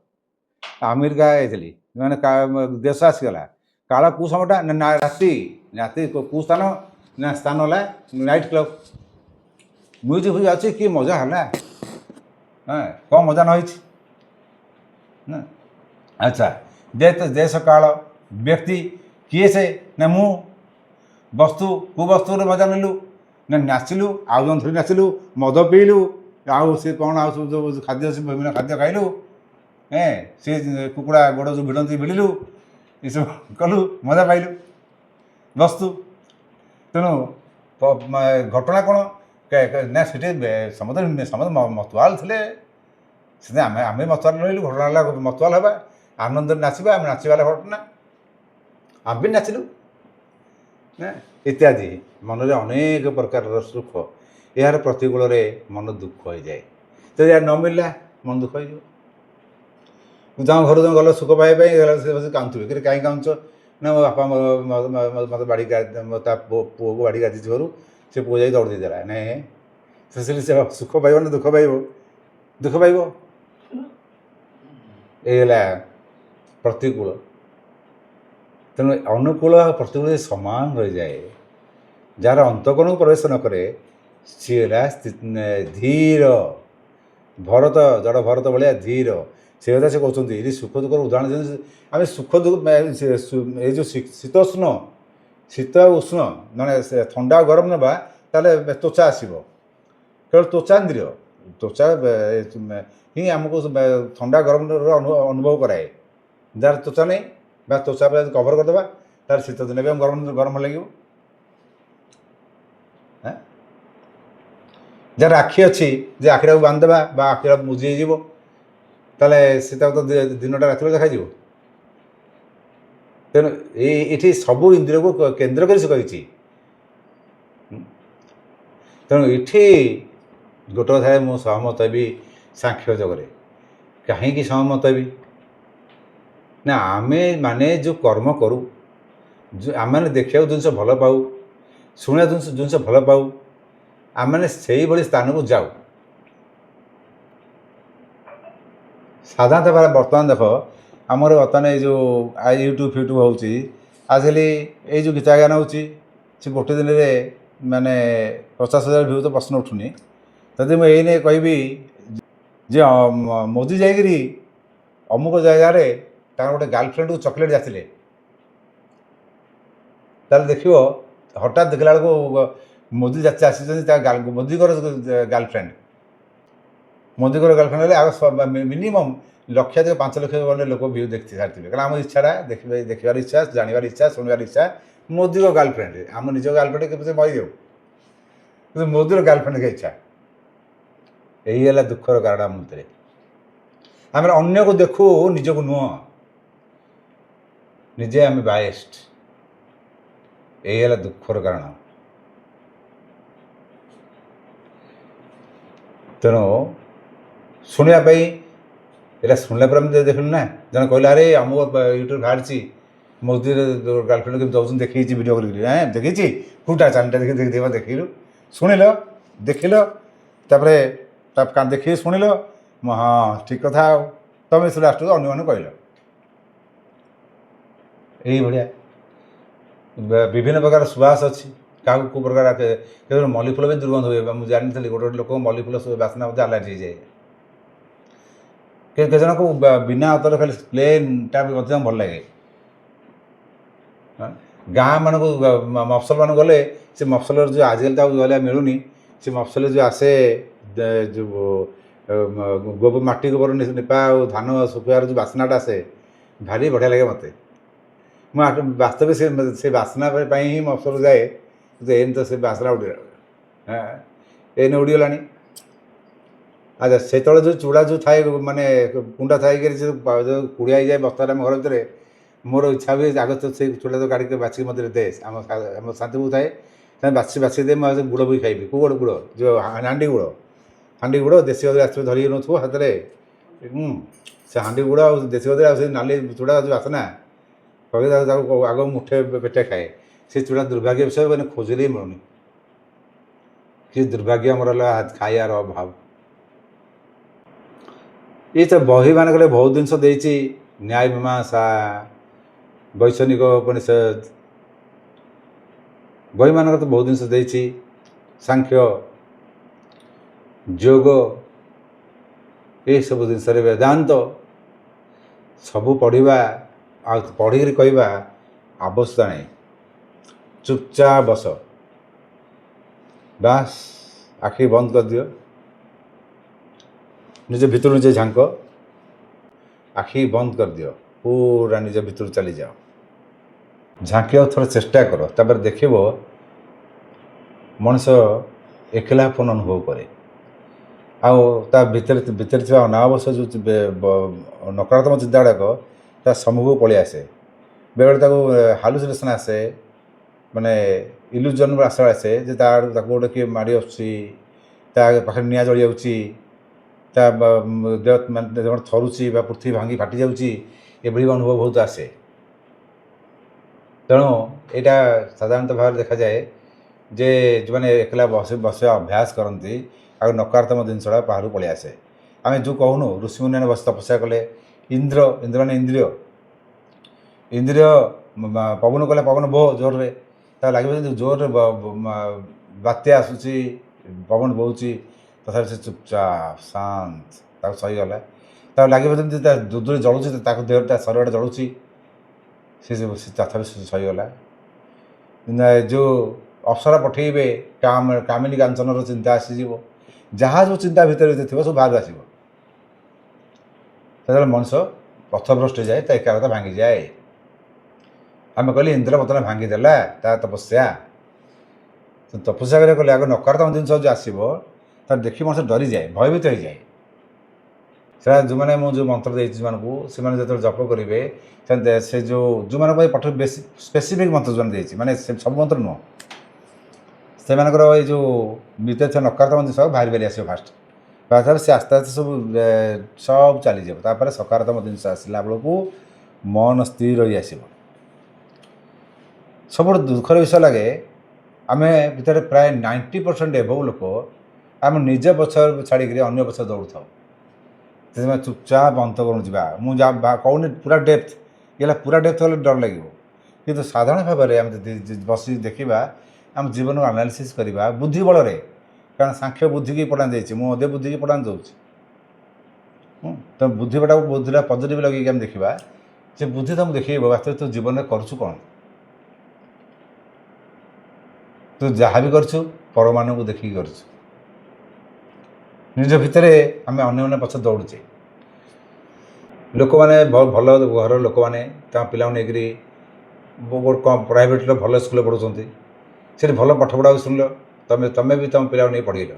ଆମେରିକା ଯାଇଥିଲି, ମାନେ ଦେଶ ଆସିଗଲା। କାଳ କେଉଁ ସମୟଟା ନା ରାତି କେଉଁ ସ୍ଥାନ ନା ସ୍ଥାନ ହେଲା ନାଇଟ୍ କ୍ଲବ୍। ମ୍ୟୁଜିକ୍ ଫ୍ୟୁଜିକ୍ ଅଛି, କି ମଜା ହେଲା। କ'ଣ ମଜା ନ ହେଇଛି। ଆଚ୍ଛା, ଦେଶ କାଳ ବ୍ୟକ୍ତି କିଏ ସେ ନା ମୁଁ। ବସ୍ତୁ, କେଉଁ ବସ୍ତୁରେ ମଜା ନେଲୁ ନା ନାଚିଲୁ, ଆଉ ଜଣ ଧରି ନାଚିଲୁ, ମଦ ପିଇଲୁ, ଆଉ ସେ କ'ଣ ଆଉ ସବୁ ଯେଉଁ ଖାଦ୍ୟ ସେ ବିଭିନ୍ନ ଖାଦ୍ୟ ଖାଇଲୁ, ସେ କୁକୁଡ଼ା ଗୋଡ଼ ଯେଉଁ ଭିଡ଼ନ୍ତି ଭିଡ଼ିଲୁ, ଏସବୁ କଲୁ, ମଜା ପାଇଲୁ, ବସ୍ତୁ। ତେଣୁ ଘଟଣା କ'ଣ ନା ସେଠି ସମସ୍ତେ ମତୁଆଲ ଥିଲେ। ସେଥିପାଇଁ ଆମେ ମତୁଆଲ ରହିଲୁ। ଘଟଣା ହେଲା ମତୁଆଲ ହେବା, ଆନନ୍ଦରେ ନାଚିବା, ଆମେ ନାଚିବାର ଘଟଣା, ଆମେ ବି ନାଚିଲୁ ନା ଇତ୍ୟାଦି। ମନରେ ଅନେକ ପ୍ରକାରର ସୁଖ, ଏହାର ପ୍ରତିକୂଳରେ ମନ ଦୁଃଖ ହୋଇଯାଏ। ଯଦି ଏହା ନ ମିଳିଲା ମନ ଦୁଃଖ ହୋଇଯିବ। ତାଙ୍କ ଘରୁ ଗଲ ସୁଖ ପାଇବା ପାଇଁ, ସେ ବସି କାନ୍ଦୁଥିବେ, କିନ୍ତୁ କାହିଁକି କାନ୍ଦୁଛ? ନା ମୋ ବାପା ମୋତେ ବାଡ଼ି ତା ପୁଅକୁ ବାଡ଼ି କାଟିଥିବାରୁ ସେ ପୁଅ ଯାଇ ଦୌଡ଼ି ଦେଇଦେଲା। ନାଇଁ, ସେ ସୁଖ ପାଇବ ନା ଦୁଃଖ ପାଇବ? ଦୁଃଖ ପାଇବ। ଏଇ ହେଲା ପ୍ରତିକୂଳ। ତେଣୁ ଅନୁକୂଳ ଆଉ ପ୍ରତିକୂଳ ସମାନ ରହିଯାଏ। ଯାହାର ଅନ୍ତଃକରଣକୁ ପ୍ରବେଶ ନ କରେ ସିଏ ହେଲା ଧୀର। ଭରତ, ଜଡ଼ ଭରତ ଭଳିଆ ଧୀର। ସେ କଥା ସେ କହୁଛନ୍ତି, ଏଠି ସୁଖ ଦୁଃଖର ଉଦାହରଣ ଦିଅନ୍ତି। ଆମେ ସୁଖ ଦୁଃଖ ଏଇ ଯେଉଁ ଶୀତ ଉଷ୍ଣ, ଶୀତ ଆଉ ଉଷ୍ଣ ମାନେ ଥଣ୍ଡା ଆଉ ଗରମ ନେବା, ତାହେଲେ ତ୍ୱଚା ଆସିବ। କେବଳ ତ୍ୱଚା ଇନ୍ଦ୍ରିୟ, ତ୍ୱଚା ହିଁ ଆମକୁ ଥଣ୍ଡା ଗରମର ଅନୁଭବ କରାଏ। ଯାହାର ତ୍ୱଚା ନାହିଁ ବା ତ୍ୱଚା ଯଦି କଭର କରିଦେବା, ତାହେଲେ ଶୀତ ଦିନେ ବି ଗରମ ଲାଗିବ। ଯାହାର ଆଖି ଅଛି, ଯେ ଆଖିଟାକୁ ବାନ୍ଧିଦେବା ବା ଆଖିଟା ମୁଜି ହେଇଯିବ, ତାହେଲେ ସେ ତାକୁ ତ ଦିନଟା ରାତିରେ ଦେଖାଯିବ। ତେଣୁ ଏଠି ସବୁ ଇନ୍ଦ୍ରିୟକୁ କେନ୍ଦ୍ର କରି ସେ କହିଛି। ତେଣୁ ଏଠି ଗୋଟେ କଥାରେ ମୁଁ ସହମତ ହେବି ସାଂଖ୍ୟ ଯୋଗରେ। କାହିଁକି ସହମତ ହେବି? ନା ଆମେ ମାନେ ଯେଉଁ କର୍ମ କରୁ, ଆମେମାନେ ଦେଖିବାକୁ ଜିନିଷ ଭଲ ପାଉ, ଶୁଣିବାକୁ ଜିନିଷ ଭଲ ପାଉ, ଆମେମାନେ ସେଇଭଳି ସ୍ଥାନକୁ ଯାଉ। ସାଧାରଣତଃ ବର୍ତ୍ତମାନ ଦେଖ, ଆମର ବର୍ତ୍ତମାନ ଏଇ ଯେଉଁ ୟୁଟ୍ୟୁବ୍ ଫ୍ୟୁଟ୍ୟୁବ୍ ହେଉଛି, ଆଜିକାଲି ଏଇ ଯେଉଁ ଗୀତା ଗାନ ହେଉଛି, ସେ ଗୋଟେ ଦିନରେ ମାନେ 50,000 ଭିଉ ତ ପ୍ରଶ୍ନ ଉଠୁନି। ଯଦି ମୁଁ ଏଇନେ କହିବି ଯେ ମୋଦି ଯାଇକିରି ଅମୁକ ଜାଗାରେ ତାଙ୍କର ଗୋଟେ ଗାର୍ଲଫ୍ରେଣ୍ଡକୁ ଚକୋଲେଟ୍ ଯାଚିଲେ, ତାହେଲେ ଦେଖିବ ହଠାତ୍ ଦେଖିଲା ବେଳକୁ ମୋଦି ଆସିଛନ୍ତି ମୋଦିଙ୍କର ଗାର୍ଲଫ୍ରେଣ୍ଡ ହେଲେ ଆଗ ମିନିମମ୍ 1,00,000 5 ଲକ୍ଷ ଗଲେ ଲୋକ ଭିଉ ଦେଖି ସାରିଥିବେ। କାରଣ ଆମ ଇଚ୍ଛାଟା ଦେଖିବାର ଇଚ୍ଛା, ଜାଣିବାର ଇଚ୍ଛା, ଶୁଣିବାର ଇଚ୍ଛା। ମୋଦିର ଗାର୍ଲଫ୍ରେଣ୍ଡ, ଆମ ନିଜ ଗାର୍ଲଫ୍ରେଣ୍ଡ କେତେ ମରିଯାଉ, କିନ୍ତୁ ମୋଦିର ଗାର୍ଲଫ୍ରେଣ୍ଡ ଇଚ୍ଛା। ଏଇ ହେଲା ଦୁଃଖର କାରଣ ଆମ ଭିତରେ। ଆମେ ଅନ୍ୟକୁ ଦେଖୁ, ନିଜକୁ ନୁହଁ। ନିଜେ ଆମେ ବାଏସ୍ଡ। ଏଇ ହେଲା ଦୁଃଖର କାରଣ। ତେଣୁ ଶୁଣିବା ପାଇଁ, ଏଇଟା ଶୁଣିଲା ପରେ ଆମେ ଦେଖିଲୁ ନା, ଜଣେ କହିଲା ଆରେ ଆମ ୟୁଟ୍ୟୁବ୍ ବାହାରିଛି, ମୋଦିର ଗାର୍ଲଫ୍ରେଣ୍ଡ କେମିତି ଦେଉଛନ୍ତି ଦେଖିଛି, ଭିଡ଼ିଓ କରିକି। ଦେଖିଛି, କେଉଁଟା ଚ୍ୟାନେଲଟା ଦେଖିଲୁ, ଶୁଣିଲ, ଦେଖିଲ, ତାପରେ ଦେଖିକି ଶୁଣିଲ, ହଁ ଠିକ୍ କଥା। ଆଉ ତମେ ସେ ଲାଷ୍ଟକୁ ଅନ୍ୟମାନଙ୍କୁ କହିଲ। ଏଇଭଳିଆ ବିଭିନ୍ନ ପ୍ରକାର ସୁବାସ ଅଛି। କାହାକୁ କେଉଁ ପ୍ରକାର କେବଳ ମଲ୍ଲି ଫୁଲ ବି ଦୁର୍ଗନ୍ଧ ହୁଏ। ମୁଁ ଜାଣିଥିଲି ଗୋଟେ ଲୋକ ମଲ୍ଲି ଫୁଲ ବାସ୍ନା ମଧ୍ୟ ଆଲର୍ଜି ହେଇଯାଏ। କେତେ ଜଣଙ୍କୁ ବିନା ଅତର ଖାଲି ପ୍ଲେନ୍ଟା ବି ମଧ୍ୟ ଭଲ ଲାଗେ। ଗାଁ ମାନଙ୍କୁ ମଫସଲ ମାନଙ୍କୁ ଗଲେ, ସେ ମଫସଲର ଯେଉଁ ଆଜିକାଲି ତ ଆଉ ଗଲେ ମିଳୁନି, ସେ ମଫସଲ ଯେଉଁ ଆସେ ଯେଉଁ ମାଟି ଗୋବର ନିପା ଆଉ ଧାନ ଶୁଖେଇବାର ଯେଉଁ ବାସ୍ନାଟା ଆସେ, ଭାରି ବଢ଼ିଆ ଲାଗେ ମୋତେ। ମୁଁ ବାସ୍ତବରେ ସେ ବାସ୍ନା ପାଇଁ ହିଁ ମଫସଲ ଯାଏ। କିନ୍ତୁ ଏଇନେ ତ ସେ ବାସ୍ନା ଏଇନେ ଉଡ଼ିଗଲାଣି। ଆଚ୍ଛା, ସେତେବେଳେ ଯେଉଁ ଚୁଡ଼ା ଯେଉଁ ଥାଏ, ମାନେ କୁଣ୍ଡା ଥାଇକରି ଯେଉଁ କୁଡ଼ିଆ ହେଇଯାଏ ବସ୍ତାରେ ଆମ ଘର ଭିତରେ, ମୋର ଇଚ୍ଛା ହୁଏ ଆଗ ତ ସେଇ ଚୁଡ଼ା ତ କାଢ଼ିକି ବାଛିକି ମୋତେ ଦେ। ଆମ ଶାନ୍ତିପୁର ଥାଏ, ବାଛି ଦେ, ମୁଁ ଗୁଡ଼ ବି ଖାଇବି। କେଉଁ ଗୁଡ଼? ଯେଉଁ ହାଣ୍ଡି ଗୁଡ଼ ଦେଶୀ ଗଦିରେ ଆସିଥିବ, ଧରିକି ନେଉଥିବ ହାତରେ। ସେ ହାଣ୍ଡି ଗୁଡ଼ ଆଉ ଦେଶୀ ଗଦିରେ ଆଉ ସେ ନାଲି ଚୁଡ଼ା ଯେଉଁ ବାସ୍ନା, ତାକୁ ଆଗ ମୁଠେ ପେଟେ ଖାଏ। ସେ ଚୁଡ଼ା ଦୁର୍ଭାଗ୍ୟ ବିଷୟ, ମାନେ ଖୋଜିଲେ ହିଁ ମିଳୁନି। କି ଦୁର୍ଭାଗ୍ୟ ଆମର ହେଲା ଖାଇବାର ଅଭାବ। ଇଏ ତ ବହିମାନଙ୍କରେ ବହୁତ ଜିନିଷ ଦେଇଛି। ନ୍ୟାୟ ମୀମାଂସା, ବୈଷୟିକ ଉପନିଷଦ, ବହିମାନଙ୍କରେ ତ ବହୁତ ଜିନିଷ ଦେଇଛି। ସାଂଖ୍ୟ, ଯୋଗ, ଏସବୁ ଜିନିଷରେ ବେଦାନ୍ତ, ସବୁ ପଢ଼ିବା ଆଉ ପଢ଼ିକିରି କହିବା ଆବଶ୍ୟକତା ନାହିଁ। ଚୁପଚାପ ବସ, ବାସ୍ ଆଖି ବନ୍ଦ କରିଦିଅ, ନିଜ ଭିତରୁ ନିଜେ ଝାଙ୍କ, ଆଖି ବନ୍ଦ କରିଦିଅ, ପୁରା ନିଜ ଭିତରୁ ଚାଲିଯାଅ, ଝାଙ୍କିବାକୁ ଥରେ ଚେଷ୍ଟା କର, ତାପରେ ଦେଖିବ ମଣିଷ ଏକଲାପନ ଅନୁଭବ କରେ। ଆଉ ତା ଭିତରେ ଥିବା ଅନାବଶ୍ୟକ ଯେଉଁ ନକାରାତ୍ମକ ଚିନ୍ତା ଗୁଡ଼ାକ ତା ସମ୍ମୁଖକୁ ପଳେଇ ଆସେ। ବେଳେବେଳେ ତାକୁ ହାଲୁସିନେସନ୍ ଆସେ, ମାନେ ଇଲ୍ୟୁଜନ୍ ଆଶା ଆସେ ଯେ ତାକୁ ଗୋଟେ କିଏ ମାଡ଼ି ଆସୁଛି, ତା ପାଖରେ ନିଆଁ ଜଳିଯାଉଛି, ତା ଦେହ ମାନେ ଥରୁଛି ବା ପୃଥିବୀ ଭାଙ୍ଗି ଫାଟି ଯାଉଛି, ଏଭଳି ଅନୁଭବ ବହୁତ ଆସେ। ତେଣୁ ଏଇଟା ସାଧାରଣତଃ ଭାବରେ ଦେଖାଯାଏ ଯେ ଯେଉଁମାନେ ଏକଲା ବସିବା ଅଭ୍ୟାସ କରନ୍ତି ଆଉ ନକାରାତ୍ମକ ଜିନିଷଟା ବାହାରକୁ ପଳେଇ ଆସେ। ଆମେ ଯେଉଁ କହୁନୁ ଋଷିମୁନିମାନେ ବସି ତପସ୍ୟା କଲେ, ଇନ୍ଦ୍ର ମାନେ ଇନ୍ଦ୍ରିୟ ପବନ କଲେ, ପବନ ବୋହ ଜୋରରେ, ତାକୁ ଲାଗିବ ଯେମିତି ଜୋରରେ ବାତ୍ୟା ଆସୁଛି, ପବନ ବହୁଛି, ତଥାପି ସେ ଚୁପଚାପ ଶାନ୍ତ, ତାକୁ ସହିଗଲା। ତାକୁ ଲାଗିବ ଯେମିତି ତା ଦୁଦୁରେ ଜଳୁଛି, ତାକୁ ଦେହରେ ତା ଶରୀରଟା ଜଳୁଛି, ସେ ତଥାପି ସହିଗଲା। ଯେଉଁ ଅପ୍ସରା ପଠେଇବେ, କାମିନୀ କାଞ୍ଚନର ଚିନ୍ତା ଆସିଯିବ, ଯାହା ଯେଉଁ ଚିନ୍ତା ଭିତରେ ଥିବ ସବୁ ବାହାରୁ ଆସିବ। ସେତେବେଳେ ମଣିଷ ପଥଭ୍ରଷ୍ଟ ହେଇଯାଏ, ତା ଏକାଗ୍ରତା ଭାଙ୍ଗିଯାଏ। ଆମେ କହିଲେ ଇନ୍ଦ୍ର ବର୍ତ୍ତମାନ ଭାଙ୍ଗିଦେଲା ତା ତପସ୍ୟା। ତପସ୍ୟା କରିବାକୁ ଗଲେ ଆଗ ନକାରାତ୍ମକ ଜିନିଷ ଯେଉଁ ଆସିବ ତାକୁ ଦେଖି ମଣିଷ ଡରିଯାଏ, ଭୟଭୀତ ହେଇଯାଏ। ସେଟା ଯେଉଁମାନେ ମୁଁ ଯେଉଁ ମନ୍ତ୍ର ଦେଇଛି ସେମାନଙ୍କୁ, ସେମାନେ ଯେତେବେଳେ ଜପ କରିବେ, ସେ ଯେଉଁମାନଙ୍କ ପାଇଁ ବେଶୀ ସ୍ପେସିଫିକ୍ ମନ୍ତ୍ର ଯେଉଁମାନେ ଦେଇଛି, ମାନେ ସବୁ ମନ୍ତ୍ର ନୁହଁ, ସେମାନଙ୍କର ଏଇ ଯେଉଁ ଭିତରେ ଥିବା ନକାରାତ୍ମକ ଜିନିଷ ବାହାରି ଆସିବ ଫାଷ୍ଟ। ତାପରେ ସେ ଆସ୍ତେ ଆସ୍ତେ ସବୁ ଚାଲିଯିବ। ତାପରେ ସକାରାତ୍ମକ ଜିନିଷ ଆସିଲା ବେଳକୁ ମନ ସ୍ଥିର ହୋଇ ଆସିବ। ସବୁଠୁ ଦୁଃଖର ବିଷୟ ଲାଗେ, ଆମେ ଭିତରେ ପ୍ରାୟ 90% ଏଭବ ଲୋକ ଆମେ ନିଜ ପଛ ଛାଡ଼ିକିରି ଅନ୍ୟ ପଛ ଦୌଡ଼ୁଥାଉ। ସେଥିପାଇଁ ଚୁପଚାପ ଅନ୍ତଃକରଣକୁ ଯିବା। ମୁଁ କହୁନି ପୁରା ଡେପ୍ଥ, ହେଲା ପୁରା ଡେପ୍ଥ ହେଲେ ଡର ଲାଗିବ, କିନ୍ତୁ ସାଧାରଣ ଭାବରେ ଆମେ ଯଦି ବସି ଦେଖିବା, ଆମ ଜୀବନକୁ ଆନାଲିସିସ୍ କରିବା ବୁଦ୍ଧି ବଳରେ, କାରଣ ସାଂଖ୍ୟ ବୁଦ୍ଧିକି ଇମ୍ପୋର୍ଟାନ୍ସ ଦେଇଛି, ମୁଁ ମଧ୍ୟ ବୁଦ୍ଧିକି ଇମ୍ପୋର୍ଟାନ୍ସ ଦେଉଛି। ତ ବୁଦ୍ଧିଟା ପଜିଟିଭ୍ ଲଗେଇକି ଆମେ ଦେଖିବା, ସେ ବୁଦ୍ଧି ତୁମକୁ ଦେଖେଇବ ବାସ୍ତବରେ ତୁ ଜୀବନରେ କରୁଛୁ କ'ଣ। ତୁ ଯାହା ବି କରୁଛୁ ପରମାନଙ୍କୁ ଦେଖିକି କରୁଛୁ। ନିଜ ଭିତରେ ଆମେ ଅନ୍ୟମାନେ ପଛ ଦୌଡ଼ୁଛେ। ଲୋକମାନେ ଭଲ ଘରର ଲୋକମାନେ ତାଙ୍କ ପିଲାଙ୍କୁ ନେଇକରି ପ୍ରାଇଭେଟ୍ର ଭଲ ସ୍କୁଲରେ ପଢ଼ୁଛନ୍ତି, ସେଠି ଭଲ ପାଠ ପଢ଼ାକୁ ଶୁଣିଲ, ତମେ ବି ତୁମ ପିଲାଙ୍କୁ ନେଇ ପଢ଼େଇଲ,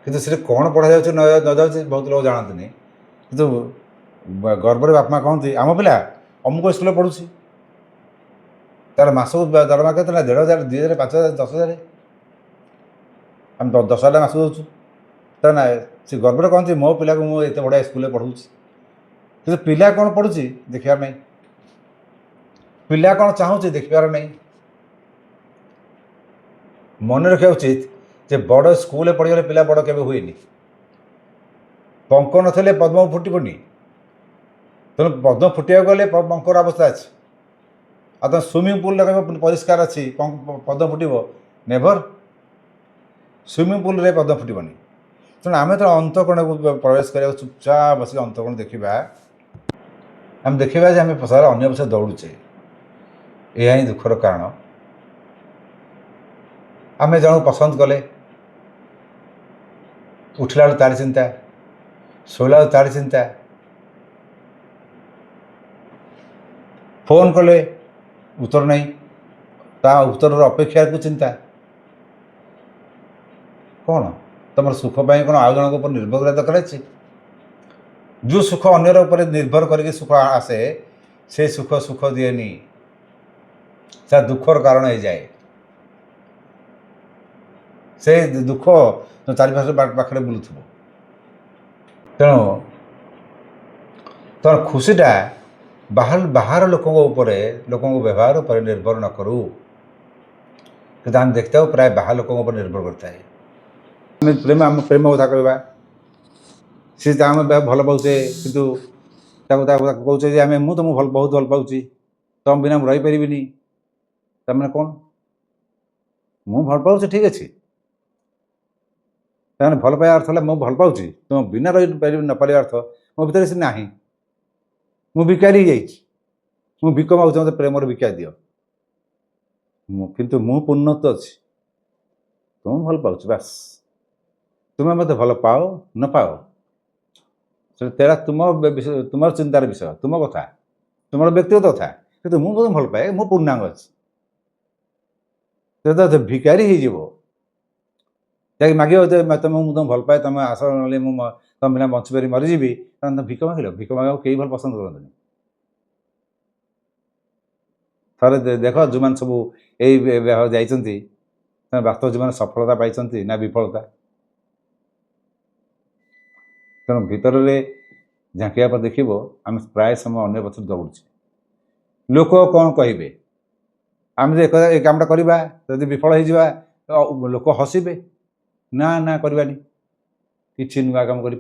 କିନ୍ତୁ ସେଠି କ'ଣ ପଢ଼ାଯାଉଛି ନ ଯାଉଛି ବହୁତ ଲୋକ ଜାଣନ୍ତିନି। କିନ୍ତୁ ଗର୍ବରେ ବାପା ମା' କହନ୍ତି ଆମ ପିଲା ଅମୁକ ସ୍କୁଲରେ ପଢ଼ୁଛି, ତାର ମାସକୁ ଦରମା କେତେ ନା 1,500, 2,000, 5,000, 10,000, ଆମେ 10,000 ମାସକୁ ଦେଉଛୁ। ତ ନା ସେ ଗର୍ବରେ କହନ୍ତି ମୋ ପିଲାକୁ ମୁଁ ଏତେ ବଢ଼ିଆ ସ୍କୁଲରେ ପଢ଼ଉଛି, କିନ୍ତୁ ପିଲା କ'ଣ ପଢ଼ୁଛି ଦେଖିବାର ନାହିଁ, ପିଲା କ'ଣ ଚାହୁଁଛି ଦେଖିବାର ନାହିଁ। ମନେ ରଖିବା ଉଚିତ ଯେ ବଡ଼ ସ୍କୁଲରେ ପଢ଼ିଗଲେ ପିଲା ବଡ଼ କେବେ ହୁଏନି। ପଙ୍କ ନଥିଲେ ପଦ୍ମ ଫୁଟିବନି, ତେଣୁ ପଦ୍ମ ଫୁଟିବାକୁ ଗଲେ ପଙ୍କର ଅବସ୍ଥା ଅଛି। ଆଉ ତୁମେ ସୁଇମିଂ ପୁଲ୍ରେ କହିବ ପରିଷ୍କାର ଅଛି ପଦ୍ମ ଫୁଟିବ, ନେଭର। ସୁଇମିଂ ପୁଲ୍ରେ ପଦ୍ମ ଫୁଟିବନି। ତେଣୁ ଆମେ ତ ଅନ୍ତଃକରଣକୁ ପ୍ରବେଶ କରିବାକୁ ଚୁପଚାପ ବସିକି ଅନ୍ତଃକରଣ ଦେଖିବା, ଆମେ ଦେଖିବା ଯେ ଆମେ ଅନ୍ୟ ପଛରେ ଦୌଡ଼ୁଛେ। ଏହା ହିଁ ଦୁଃଖର କାରଣ। ଆମେ ଜଣକୁ ପସନ୍ଦ କଲେ, ଉଠିଲା ବେଳକୁ ତାରି ଚିନ୍ତା, ଶୋଇଲା ବେଳକୁ ତାରି ଚିନ୍ତା, ଫୋନ୍ କଲେ ଉତ୍ତର ନାହିଁ, ତା ଉତ୍ତରର ଅପେକ୍ଷାକୁ ଚିନ୍ତା। କ'ଣ ତୁମର ସୁଖ ପାଇଁ କ'ଣ ଆଉ ଜଣଙ୍କ ଉପରେ ନିର୍ଭର କରିବା ଦରକାର ଅଛି? ଯେଉଁ ସୁଖ ଅନ୍ୟର ଉପରେ ନିର୍ଭର କରିକି ସୁଖ ଆସେ, ସେ ସୁଖ ଦିଏନି, ସେ ଦୁଃଖର କାରଣ ହେଇଯାଏ। ସେ ଦୁଃଖ ପାଖରେ ବୁଲୁଥିବ। ତେଣୁ ତୋର ଖୁସିଟା ବାହାର ଲୋକଙ୍କ ବ୍ୟବହାର ଉପରେ ନିର୍ଭର ନ କରୁ। କିନ୍ତୁ ଆମେ ଦେଖିଥାଉ ପ୍ରାୟ ବାହାର ଲୋକଙ୍କ ଉପରେ ନିର୍ଭର କରିଥାଏ। ଆମେ ପ୍ରେମ କଥା କହିବା, ସେ ଆମେ ଭଲ ପାଉଛେ, କିନ୍ତୁ ତାକୁ କହୁଛେ ଯେ ମୁଁ ତୁମକୁ ବହୁତ ଭଲ ପାଉଛି, ତୁମ ବିନା ମୁଁ ରହିପାରିବିନି। ତାମାନେ କ'ଣ? ମୁଁ ଭଲ ପାଉଛି ଠିକ୍ ଅଛି, ତାମାନେ ଭଲ ପାଇବା ଅର୍ଥ ହେଲା ମୁଁ ଭଲ ପାଉଛି, ତୁମ ବିନା ରହିପାରିବି ନ ପାରିବା ଅର୍ଥ ମୋ ଭିତରେ ସେ ନାହିଁ। ମୁଁ ଭିକାରୀ ହେଇଯାଇଛି, ମୁଁ ଭିକ ମାଗୁଛି, ମୋତେ ପ୍ରେମର ଭିକ୍ଷା ଦିଅ। କିନ୍ତୁ ମୁଁ ପୂର୍ଣ୍ଣତ୍ଵ ଅଛି, ତୁମକୁ ଭଲ ପାଉଛି, ବାସ୍। ତୁମେ ମୋତେ ଭଲ ପାଅ ନ ପାଅ, तेरा तुम तुम चिंतार विषय तुम कथा तुम व्यक्तिगत कथा कि मुझे भल पाए मो पूर्णांग अच्छी तो भिकारी हो जाकि मागे तुम मुझे भल पाए तुम आस ना तुम बिना बंची पारि मरीजी भिक मागिल भिक माग कई भल पसंद करते थे देख जो मैंने सब यही वास्तव जो सफलता पाई ना विफलता तेणु भितर झाँकिया पर देखो आम प्राय समय अन्य पक्ष दौड़े लोक कौन कहे आम जो कामटा करवा जब विफल हो लोक हसबे ना ना करवानी कि नुआ कम कर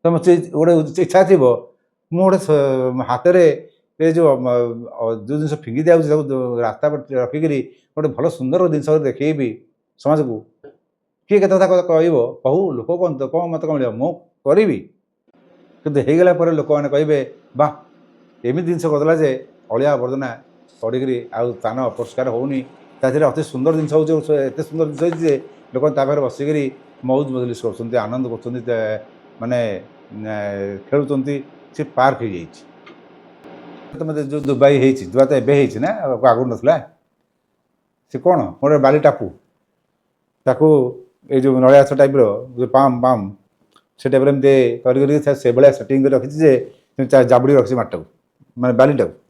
तुम गोटे इच्छा थी मुझे हाथ में जो जिन फिंगी दिया रास्ता पर रखिकी गोटे भल सुंदर जिन देखी समाज को किए के कथा कह कहू लोक कौन तो कौन मत कौन मिले मु करी कि होगला लोक मैंने कहे वाह एमती जिन करदेला जे अलिया आवर्जना पड़ी आन अपरिष्कार होनी अति सुंदर जिन हो एत सुंदर जिन लोक बसिक मौज मजलिस कर आनंद कर माने खेलुंट सी पार्क हो जाए तुम जो दुबई दुबई तो एवं ना आगुरी नाला सी कौन गोटे बाली टापू ताकू ये जो नलियास टाइप जो पाम पाम से टाइप से भाया सेटिंग रखी जाबड़ी रखी माटा को माने बालीटा को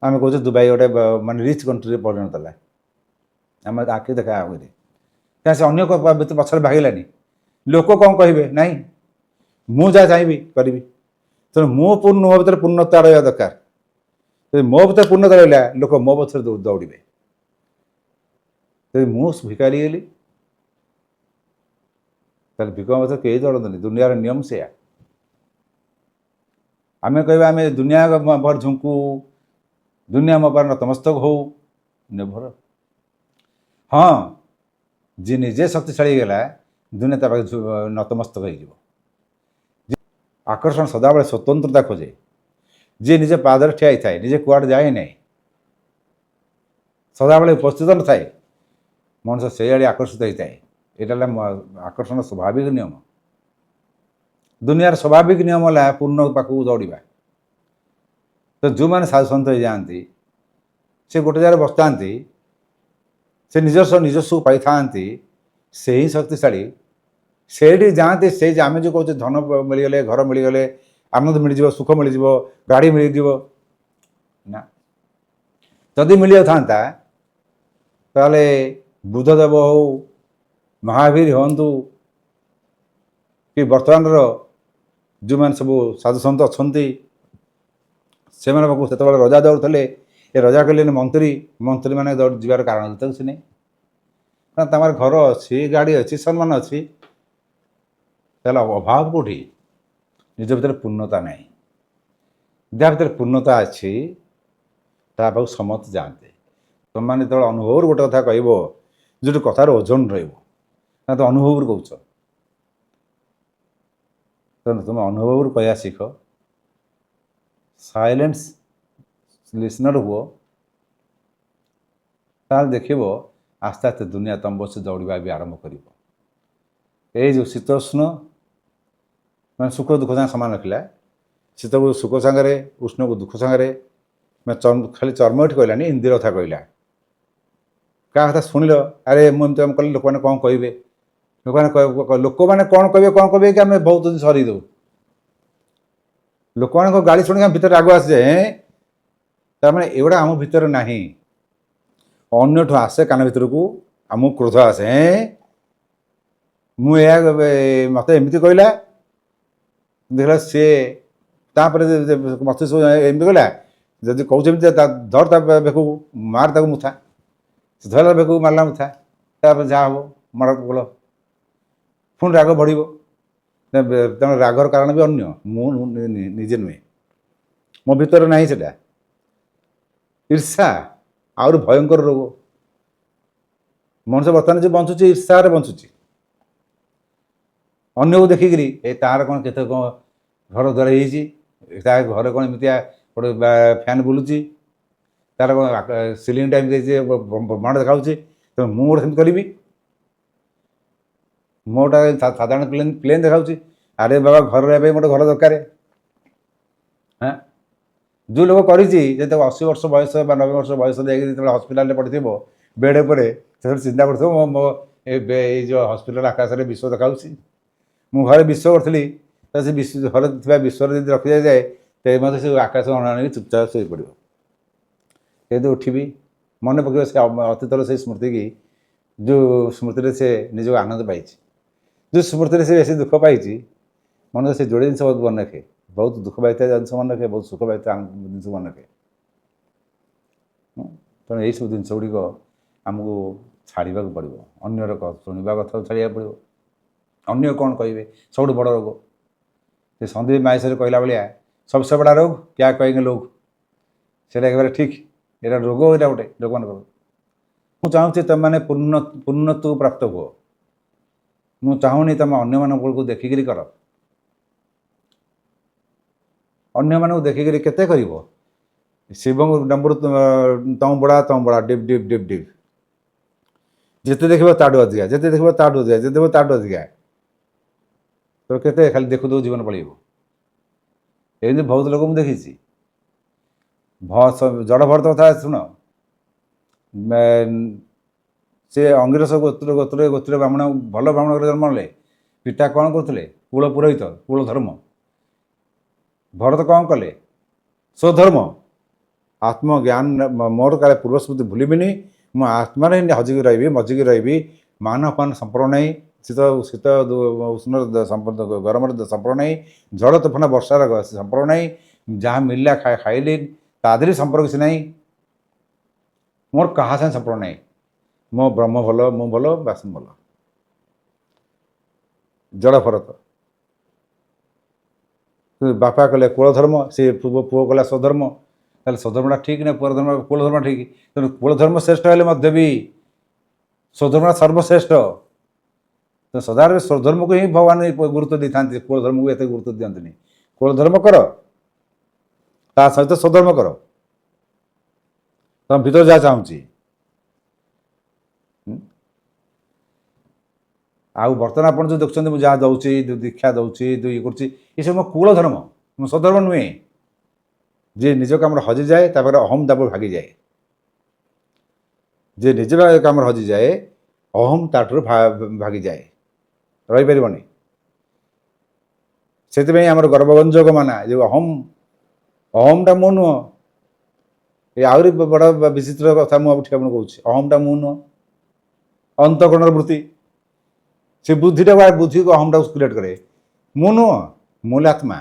आम कहे दुबई गोटे माने रिच कंट्री परिणत है आम आखि देखा क्या से अन्न पछाड़ भागलानी लोक कौन कहे ना मु जहाँ चाहिए करी तेणु मो भर पूर्णता रहा दरकार मो भर पूर्णता रहा लोक मो पछे दौड़े मुझे भिकारी गली भिक पछे कई दौड़े दुनियार नियम से आम कह आम दुनिया भर झुंकू दुनिया मो पर नतमस्तक हो नेभर हाँ जी निजे शक्तिशाली गला दुनिया ता नतमस्तक हो आकर्षण सदाबले स्वतंत्रता खोजे जी निजे पादर ठिया थाए निजे कुआड़े जाए ना सदाबले उपस्थित न थाए मनुष्य से आड़े आकर्षित होता है यहाँ आकर्षण स्वाभाविक नियम दुनियार स्वाभाविक नियम है पूर्ण पाखक दौड़ा तो जो मैंने साधु सन्त हो जाती से गोटे जगह बसता से निजस्व पाई था से ही शक्तिशाली से जाती से आम जो कहे धन मिलगले घर मिलगले आनंद मिल सुख मिल गाड़ी मिल ना जदि मिल था ताले बुद्धदेव हो महावीर हूँ कि बर्तमान जो मैंने सब साधु सन्त अच्छा से रजा दौड़े ये रजा कले मंत्री मंत्री मैंने जीवार कारण तो नहीं तमार घर अच्छी गाड़ी अच्छी सम्मान अच्छी अभाव कौटी निज भर पूर्णता ना जहाँ भर पूर्णता अच्छी पाक समस्त जाते तुम मैंने जो अनुभव गोटे कथा कह जो कथार ओजन रहा तो अनुभव कौच तेणु तुम अनुभव कह शिख साइलेंस लिसनर हुओ ताल देख आस्ते आस्ते दुनिया तुम बस दौड़ा भी आरंभ कर ये जो शीतोष्ण मैं सुख दुख साथ सामान रखला शीत को सुख सांगे उष्ण को दुख सांगे मैं खाली चर्म कहलानी इंदिर कथा कहला क्या कथा शुणिल अरे मुझे कल लोक मैंने कौन कहे लोक मैंने कौन कहे कि आम बहुत दिन सर दो लोक मान गाड़ी शुणी भर राग आस जाए तार एगुड़ा आम भर ना अन्य आसे कान भर को आम क्रोध आसे मुझे मत एमती कहला देखला सी मत एमती कहला जब कौन धर बेक मार तक मुथा धरला बेक मारला मुथा जहाँ हम मार बोल पुणी राग बढ़ तेना रागर कारण भी अन्य मुझे नुहे मो भीतर ना से ईर्षा आउर भयंकर रोग मनुष्य बर्तमान जो बंचुची ईर्षार बंचुची अन्य को देखिकी तार कौन के घर द्वार हो घर कौन एमती गोटे फैन बुलूची तार कौन सिलिंग टाइम ब्रह्मांड देखा तो मुझे गोटे करी ମୋଟା ସାଧାରଣ ପ୍ଲେନ୍ ପ୍ଲେନ୍ ଦେଖାଉଛି। ଆରେ ବାବା ଘର ରହିବା ପାଇଁ ଗୋଟେ ଘର ଦରକାର। ହଁ, ଯେଉଁ ଲୋକ କରିଛି ଯେତେବେଳେ 80 ବର୍ଷ ବୟସ ବା 90 ବର୍ଷ ବୟସ ଯାଇକି ଯେତେବେଳେ ହସ୍ପିଟାଲରେ ପଡ଼ିଥିବ ବେଡ୍ ଉପରେ, ସେତେବେଳେ ଚିନ୍ତା କରୁଥିବ ମୋ ଏବେ ଏଇ ଯେଉଁ ହସ୍ପିଟାଲ ଆକାଶରେ ବିଶ୍ୱ ଦେଖାଉଛି। ମୁଁ ଘରେ ବିଶ୍ୱ କରିଥିଲି, ତ ସେ ବିଶ୍ୱ ଘରେ ଥିବା ବିଶ୍ୱରେ ଯଦି ରଖିଦିଆଯାଏ ତେବେ ମଧ୍ୟ ସେ ଆକାଶ ଅଣାଣିକି ଚୁପଚାପ ଶୋଇପଡ଼ିବ। କିନ୍ତୁ ଉଠିବି, ମନେ ପକାଇବ ସେ ଅତୀତର ସେଇ ସ୍ମୃତିକି, ଯେଉଁ ସ୍ମୃତିରେ ସେ ନିଜକୁ ଆନନ୍ଦ ପାଇଛି, ଯେଉଁ ସ୍ମୃତିରେ ସେ ବେଶୀ ଦୁଃଖ ପାଇଛି। ମନରେ ସେ ଯୋଡ଼େ ଜିନିଷ ବହୁତ ମନେ ରଖେ, ବହୁତ ଦୁଃଖ ପାଇଥିବା ଜିନିଷ ମନେ ରଖେ, ବହୁତ ସୁଖ ପାଇଥିବା ଜିନିଷ ମନେ ରଖେ। ତେଣୁ ଏଇସବୁ ଜିନିଷ ଗୁଡ଼ିକ ଆମକୁ ଛାଡ଼ିବାକୁ ପଡ଼ିବ। ଅନ୍ୟର ଶୁଣିବା କଥା ଛାଡ଼ିବାକୁ ପଡ଼ିବ। ଅନ୍ୟ କ'ଣ କହିବେ, ସବୁଠୁ ବଡ଼ ରୋଗ। ସେ ସନ୍ଦୀପ ମାହେଶ୍ୱରୀ କହିଲା ଭଳିଆ ସବସେ ବଡ଼ା ରୋଗ କ୍ୟା କହେଙ୍ଗେ ଲୋକ। ସେଇଟା ଏକେବାରେ ଠିକ୍। ଏଇଟା ରୋଗ, ଏଇଟା ଗୋଟେ ଲୋକମାନଙ୍କର। ମୁଁ ଚାହୁଁଛି ତୁମେମାନେ ପୂର୍ଣ୍ଣତ୍ୱ ପ୍ରାପ୍ତ ହୁଅ। ମୁଁ ଚାହୁଁନି ତୁମେ ଅନ୍ୟମାନଙ୍କୁ ଦେଖିକିରି କର। ଅନ୍ୟମାନଙ୍କୁ ଦେଖିକିରି କେତେ କରିବ? ଶିବଙ୍କ ଡମ୍ବରୁ ତମ ବଡ଼ା ଡିପ୍ ଡିପ୍ ଡିପ୍ ଡିପ୍। ଯେତେ ଦେଖିବ ତାଠୁ ଅଧିକା, ଯେତେ ଦେଖିବ ତାଠୁ ଅଧିକା, ଯେତେ ଦେଖିବ ତାଠୁ ଅଧିକା। ତ କେତେ ଖାଲି ଦେଖୁଥିବ ଜୀବନ ପଳେଇବ। ଏମିତି ବହୁତ ଲୋକ ମୁଁ ଦେଖିଛି। ଜଡ଼ ଭରତ କଥା ଶୁଣ। ସେ ଅଙ୍ଗିରସ ଗୋତ୍ରରେ ବ୍ରାହ୍ମଣ, ଭଲ ବ୍ରାହ୍ମଣ ଘରେ ଜନ୍ମ ନେଲେ। ପିତା କ'ଣ କରୁଥିଲେ? କୁଳ ପୁରୋହିତ, କୁଳ ଧର୍ମ। ଭରତ କ'ଣ କଲେ? ସ୍ୱଧର୍ମ। ଆତ୍ମଜ୍ଞାନ, ମୋର କାଳେ ପୂର୍ବ ସ୍ମୃତି ଭୁଲିବିନି, ମୁଁ ଆତ୍ମାରେ ହଜିକି ରହିବି, ମଜିକି ରହିବି। ମାନ ଅପମାନ ସମ୍ପର୍କ ନାହିଁ, ଶୀତ ଉଷ୍ଣର ଗରମର ସମ୍ପର୍କ ନାହିଁ, ଝଡ଼ ତୋଫାନ ବର୍ଷାର ସମ୍ପର୍କ ନାହିଁ। ଯାହା ମିଳିଲା ଖାଇଲି, ତା ଦେହରେ ସମ୍ପର୍କ କିଛି ନାହିଁ। ମୋର କାହା ସାଙ୍ଗେ ସମ୍ପର୍କ ନାହିଁ। ମୋ ବ୍ରହ୍ମ ଭଲ, ମୁଁ ଭଲ, ବାସ ଭଲ। ଜଡ଼ ଭରତ। ବାପା କଲେ କୁଳ ଧର୍ମ, ସେ ପୁଅ କଲା ସ୍ୱଧର୍ମ। ତାହେଲେ ସ୍ୱଧର୍ମଟା ଠିକ୍ ନା ପୁଅ ଧର୍ମ କୁଳ ଧର୍ମ ଠିକ୍? ତେଣୁ କୁଳ ଧର୍ମ ଶ୍ରେଷ୍ଠ ହେଲେ ମଧ୍ୟ ବି ସ୍ୱଧର୍ମଟା ସର୍ବଶ୍ରେଷ୍ଠ। ତ ସଦାବେଳେ ସ୍ୱଧର୍ମକୁ ହିଁ ଭଗବାନ ଗୁରୁତ୍ୱ ଦେଇଥାନ୍ତି, କୁଳ ଧର୍ମକୁ ଏତେ ଗୁରୁତ୍ୱ ଦିଅନ୍ତିନି। କୁଳ ଧର୍ମ କର, ତା ସହିତ ସ୍ୱଧର୍ମ କର, ତମ ଭିତରେ ଯାହା ଚାହୁଁଛି। ଆଉ ବର୍ତ୍ତମାନ ଆପଣ ଯେଉଁ ଦେଖୁଛନ୍ତି, ମୁଁ ଯାହା ଦେଉଛି, ଯେଉଁ ଦୀକ୍ଷା ଦେଉଛି, ଯେଉଁ ଇଏ କରୁଛି, ଏସବୁ ମୋ କୁଳ ଧର୍ମ, ମୋ ସ୍ୱଧର୍ମ ନୁହେଁ। ଯିଏ ନିଜ କାମରେ ହଜିଯାଏ, ତାପରେ ଅହମ୍ ତାପରେ ଭାଗିଯାଏ। ଯିଏ ନିଜ କାମରେ ହଜିଯାଏ, ଅହମ୍ ତାଠାରୁ ଭାଗିଯାଏ, ରହିପାରିବନି। ସେଥିପାଇଁ ଆମର ଗର୍ଭଗଞ୍ଜକ ମାନା ଯେଉଁ ଅହମ୍ଟା ମୁଁ ନୁହଁ। ଏ ଆହୁରି ବଡ଼ ବିଚିତ୍ର କଥା ମୁଁ ଆପଣଙ୍କୁ କହୁଛି। ଅହମ୍ଟା ମୁଁ ନୁହଁ, ଅନ୍ତଃକରଣର ବୃତ୍ତି। ସେ ବୁଦ୍ଧିକୁ ଅହମ୍ଟାକୁ କ୍ରିଏଟ୍ କରେ। ମୁଁ ନୁହଁ, ମୁଁ ହେଲେ ଆତ୍ମା।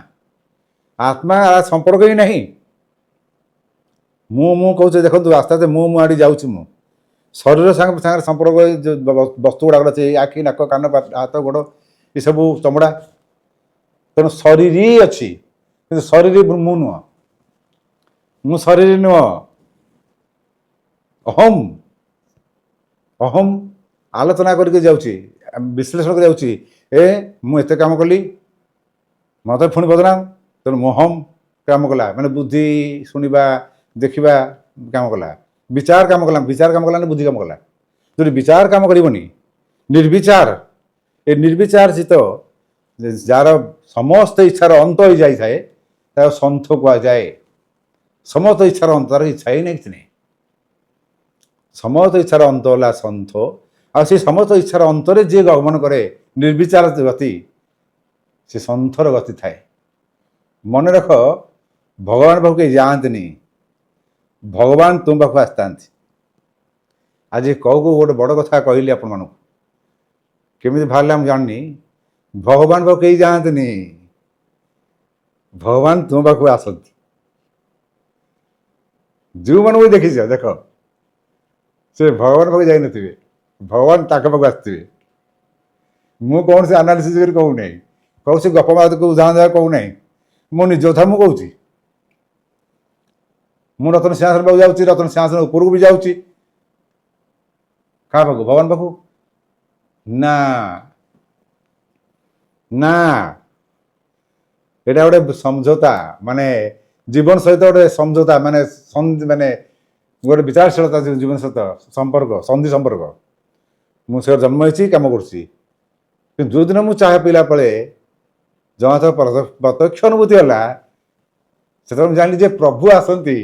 ଆତ୍ମା ସମ୍ପର୍କ ହିଁ ନାହିଁ। ମୁଁ କହୁଛି, ଦେଖନ୍ତୁ ଆସ୍ତେ ଆସ୍ତେ ମୁଁ ଆଡ଼ି ଯାଉଛି। ମୁଁ ଶରୀର ସାଙ୍ଗରେ ସମ୍ପର୍କ, ବସ୍ତୁ ଗୁଡ଼ାକ ଅଛି, ଆଖି, ନାକ, କାନ, ହାତ, ଗୋଡ଼, ଏସବୁ ଚମଡ଼ା। ତେଣୁ ଶରୀର ଅଛି, କିନ୍ତୁ ଶରୀର ମୁଁ ନୁହଁ। ମୁଁ ଶରୀର ନୁହଁ। ଅହମ୍ ଆଲୋଚନା କରିକି ଯାଉଛି, ବିଶ୍ଳେଷଣ କରି ଯାଉଛି। ମୁଁ ଏତେ କାମ କଲି, ମୋତେ ପୁଣି ବଦନାମ। ତେଣୁ ଅହମ୍ କାମ କଲା, ମାନେ ବୁଦ୍ଧି ଶୁଣିବା, ଦେଖିବା କାମ କଲା, ବିଚାର କାମ କଲା। ବିଚାର କାମ କଲା, ବୁଦ୍ଧି କାମ କଲା। ଯଦି ବିଚାର କାମ କରିବନି, ନିର୍ବିଚାର, ଏ ନିର୍ବିଚାର ଚିତ୍ତ ଯାହାର ସମସ୍ତ ଇଚ୍ଛାର ଅନ୍ତ ହୋଇଯାଇଥାଏ, ତାକୁ ସନ୍ଥ କୁହାଯାଏ। ସମସ୍ତ ଇଚ୍ଛାର ଅନ୍ତ, ତାର ଇଚ୍ଛା ହିଁ ନାହିଁ, କିଛି ନାହିଁ। ସମସ୍ତ ଇଚ୍ଛାର ଅନ୍ତ ହେଲା ସନ୍ଥ। ଆଉ ସେ ସମସ୍ତ ଇଚ୍ଛାର ଅନ୍ତରେ ଯିଏ ଗମନ କରେ, ନିର୍ବିଚାର ଗତି, ସେ ସନ୍ଥର ଗତି ଥାଏ। ମନେ ରଖ, ଭଗବାନ ପାଖକୁ କେହି ଯାଆନ୍ତିନି, ଭଗବାନ ତୁମ ପାଖକୁ ଆସିଥାନ୍ତି। ଆଜି କୋଉ ଗୋଟେ ବଡ଼ କଥା କହିଲି ଆପଣମାନଙ୍କୁ, କେମିତି ବାହାରିଲା ମୁଁ ଜାଣିନି। ଭଗବାନ ପାଖକୁ କେହି ଯାଆନ୍ତିନି, ଭଗବାନ ତୁମ ପାଖକୁ ଆସନ୍ତି। ଯେଉଁମାନଙ୍କୁ ଦେଖିଛ, ଦେଖ, ସେ ଭଗବାନ ପାଖକୁ ଯାଇନଥିବେ, ଭଗବାନ ତାଙ୍କ ପାଖକୁ ଆସିଥିବେ। ମୁଁ କୌଣସି ଆନାଲିସିସ୍ କରି କହୁନାହିଁ, କୌଣସି ଗପ ମାଧ୍ୟମକୁ ଉଦାହରଣ ଦେବାକୁ କହୁନାହିଁ। ମୁଁ ନିଜ କଥା ମୁଁ କହୁଛି। ମୁଁ ରତନ ସିଂହାସନ ପାଖକୁ ଯାଉଛି, ରତନ ସିଂହାସନ ଉପରକୁ ବି ଯାଉଛି। କାହା ପାଖକୁ? ଭଗବାନ ପାଖକୁ? ନା ନା, ଏଇଟା ଗୋଟେ ସମଝୋତା, ମାନେ ଜୀବନ ସହିତ ଗୋଟେ ସମଝୋତା, ମାନେ ଗୋଟେ ବିଚାରଶୀଳତା, ଜୀବନ ସହିତ ସମ୍ପର୍କ, ସନ୍ଧି ସମ୍ପର୍କ। ମୁଁ ସେ ଜନ୍ମ ହେଇଛି, କାମ କରୁଛି। କିନ୍ତୁ ଯେଉଁଦିନ ମୁଁ ଚାହା ପିଇଲା ବେଳେ ଜମା ତ ପ୍ରତ୍ୟକ୍ଷ ଅନୁଭୂତି ହେଲା, ସେତେବେଳେ ମୁଁ ଜାଣିଲି ଯେ ପ୍ରଭୁ ଆସନ୍ତି,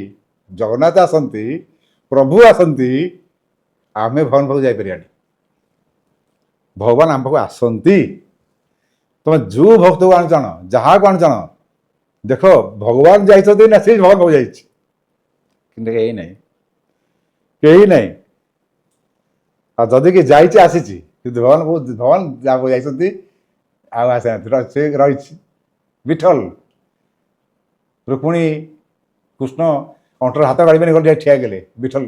ଜଗନ୍ନାଥ ଆସନ୍ତି, ପ୍ରଭୁ ଆସନ୍ତି, ଆମେ ଭଗବାନ ପାଖକୁ ଯାଇପାରିବାନି। ଭଗବାନ ଆମ ପାଖକୁ ଆସନ୍ତି। ତମେ ଯେଉଁ ଭକ୍ତକୁ ଆଣୁଛ ଆଣ, ଯାହାକୁ ଆଣୁଛ ଆଣ, ଦେଖ ଭଗବାନ ଯାଇଛନ୍ତି ନା ସେ ଭଗବାନ ପାଖକୁ ଯାଇଛି। କିନ୍ତୁ କେହି ନାହିଁ, କେହି ନାହିଁ। ଆଉ ଯଦି କି ଯାଇଛି ଆସିଛି, କିନ୍ତୁ ଭଗବାନ ଯାହାକୁ ଯାଇଛନ୍ତି ଆଉ ଆସିନାହାନ୍ତି, ସେ ରହିଛି। ବିଠଲ ରୁକ୍ମିଣୀ କୃଷ୍ଣ ଅଣ୍ଟର ହାତ ଗାଳିବେନି ଗଲେ ଠିଆ ଗଲେ ବିଠଲ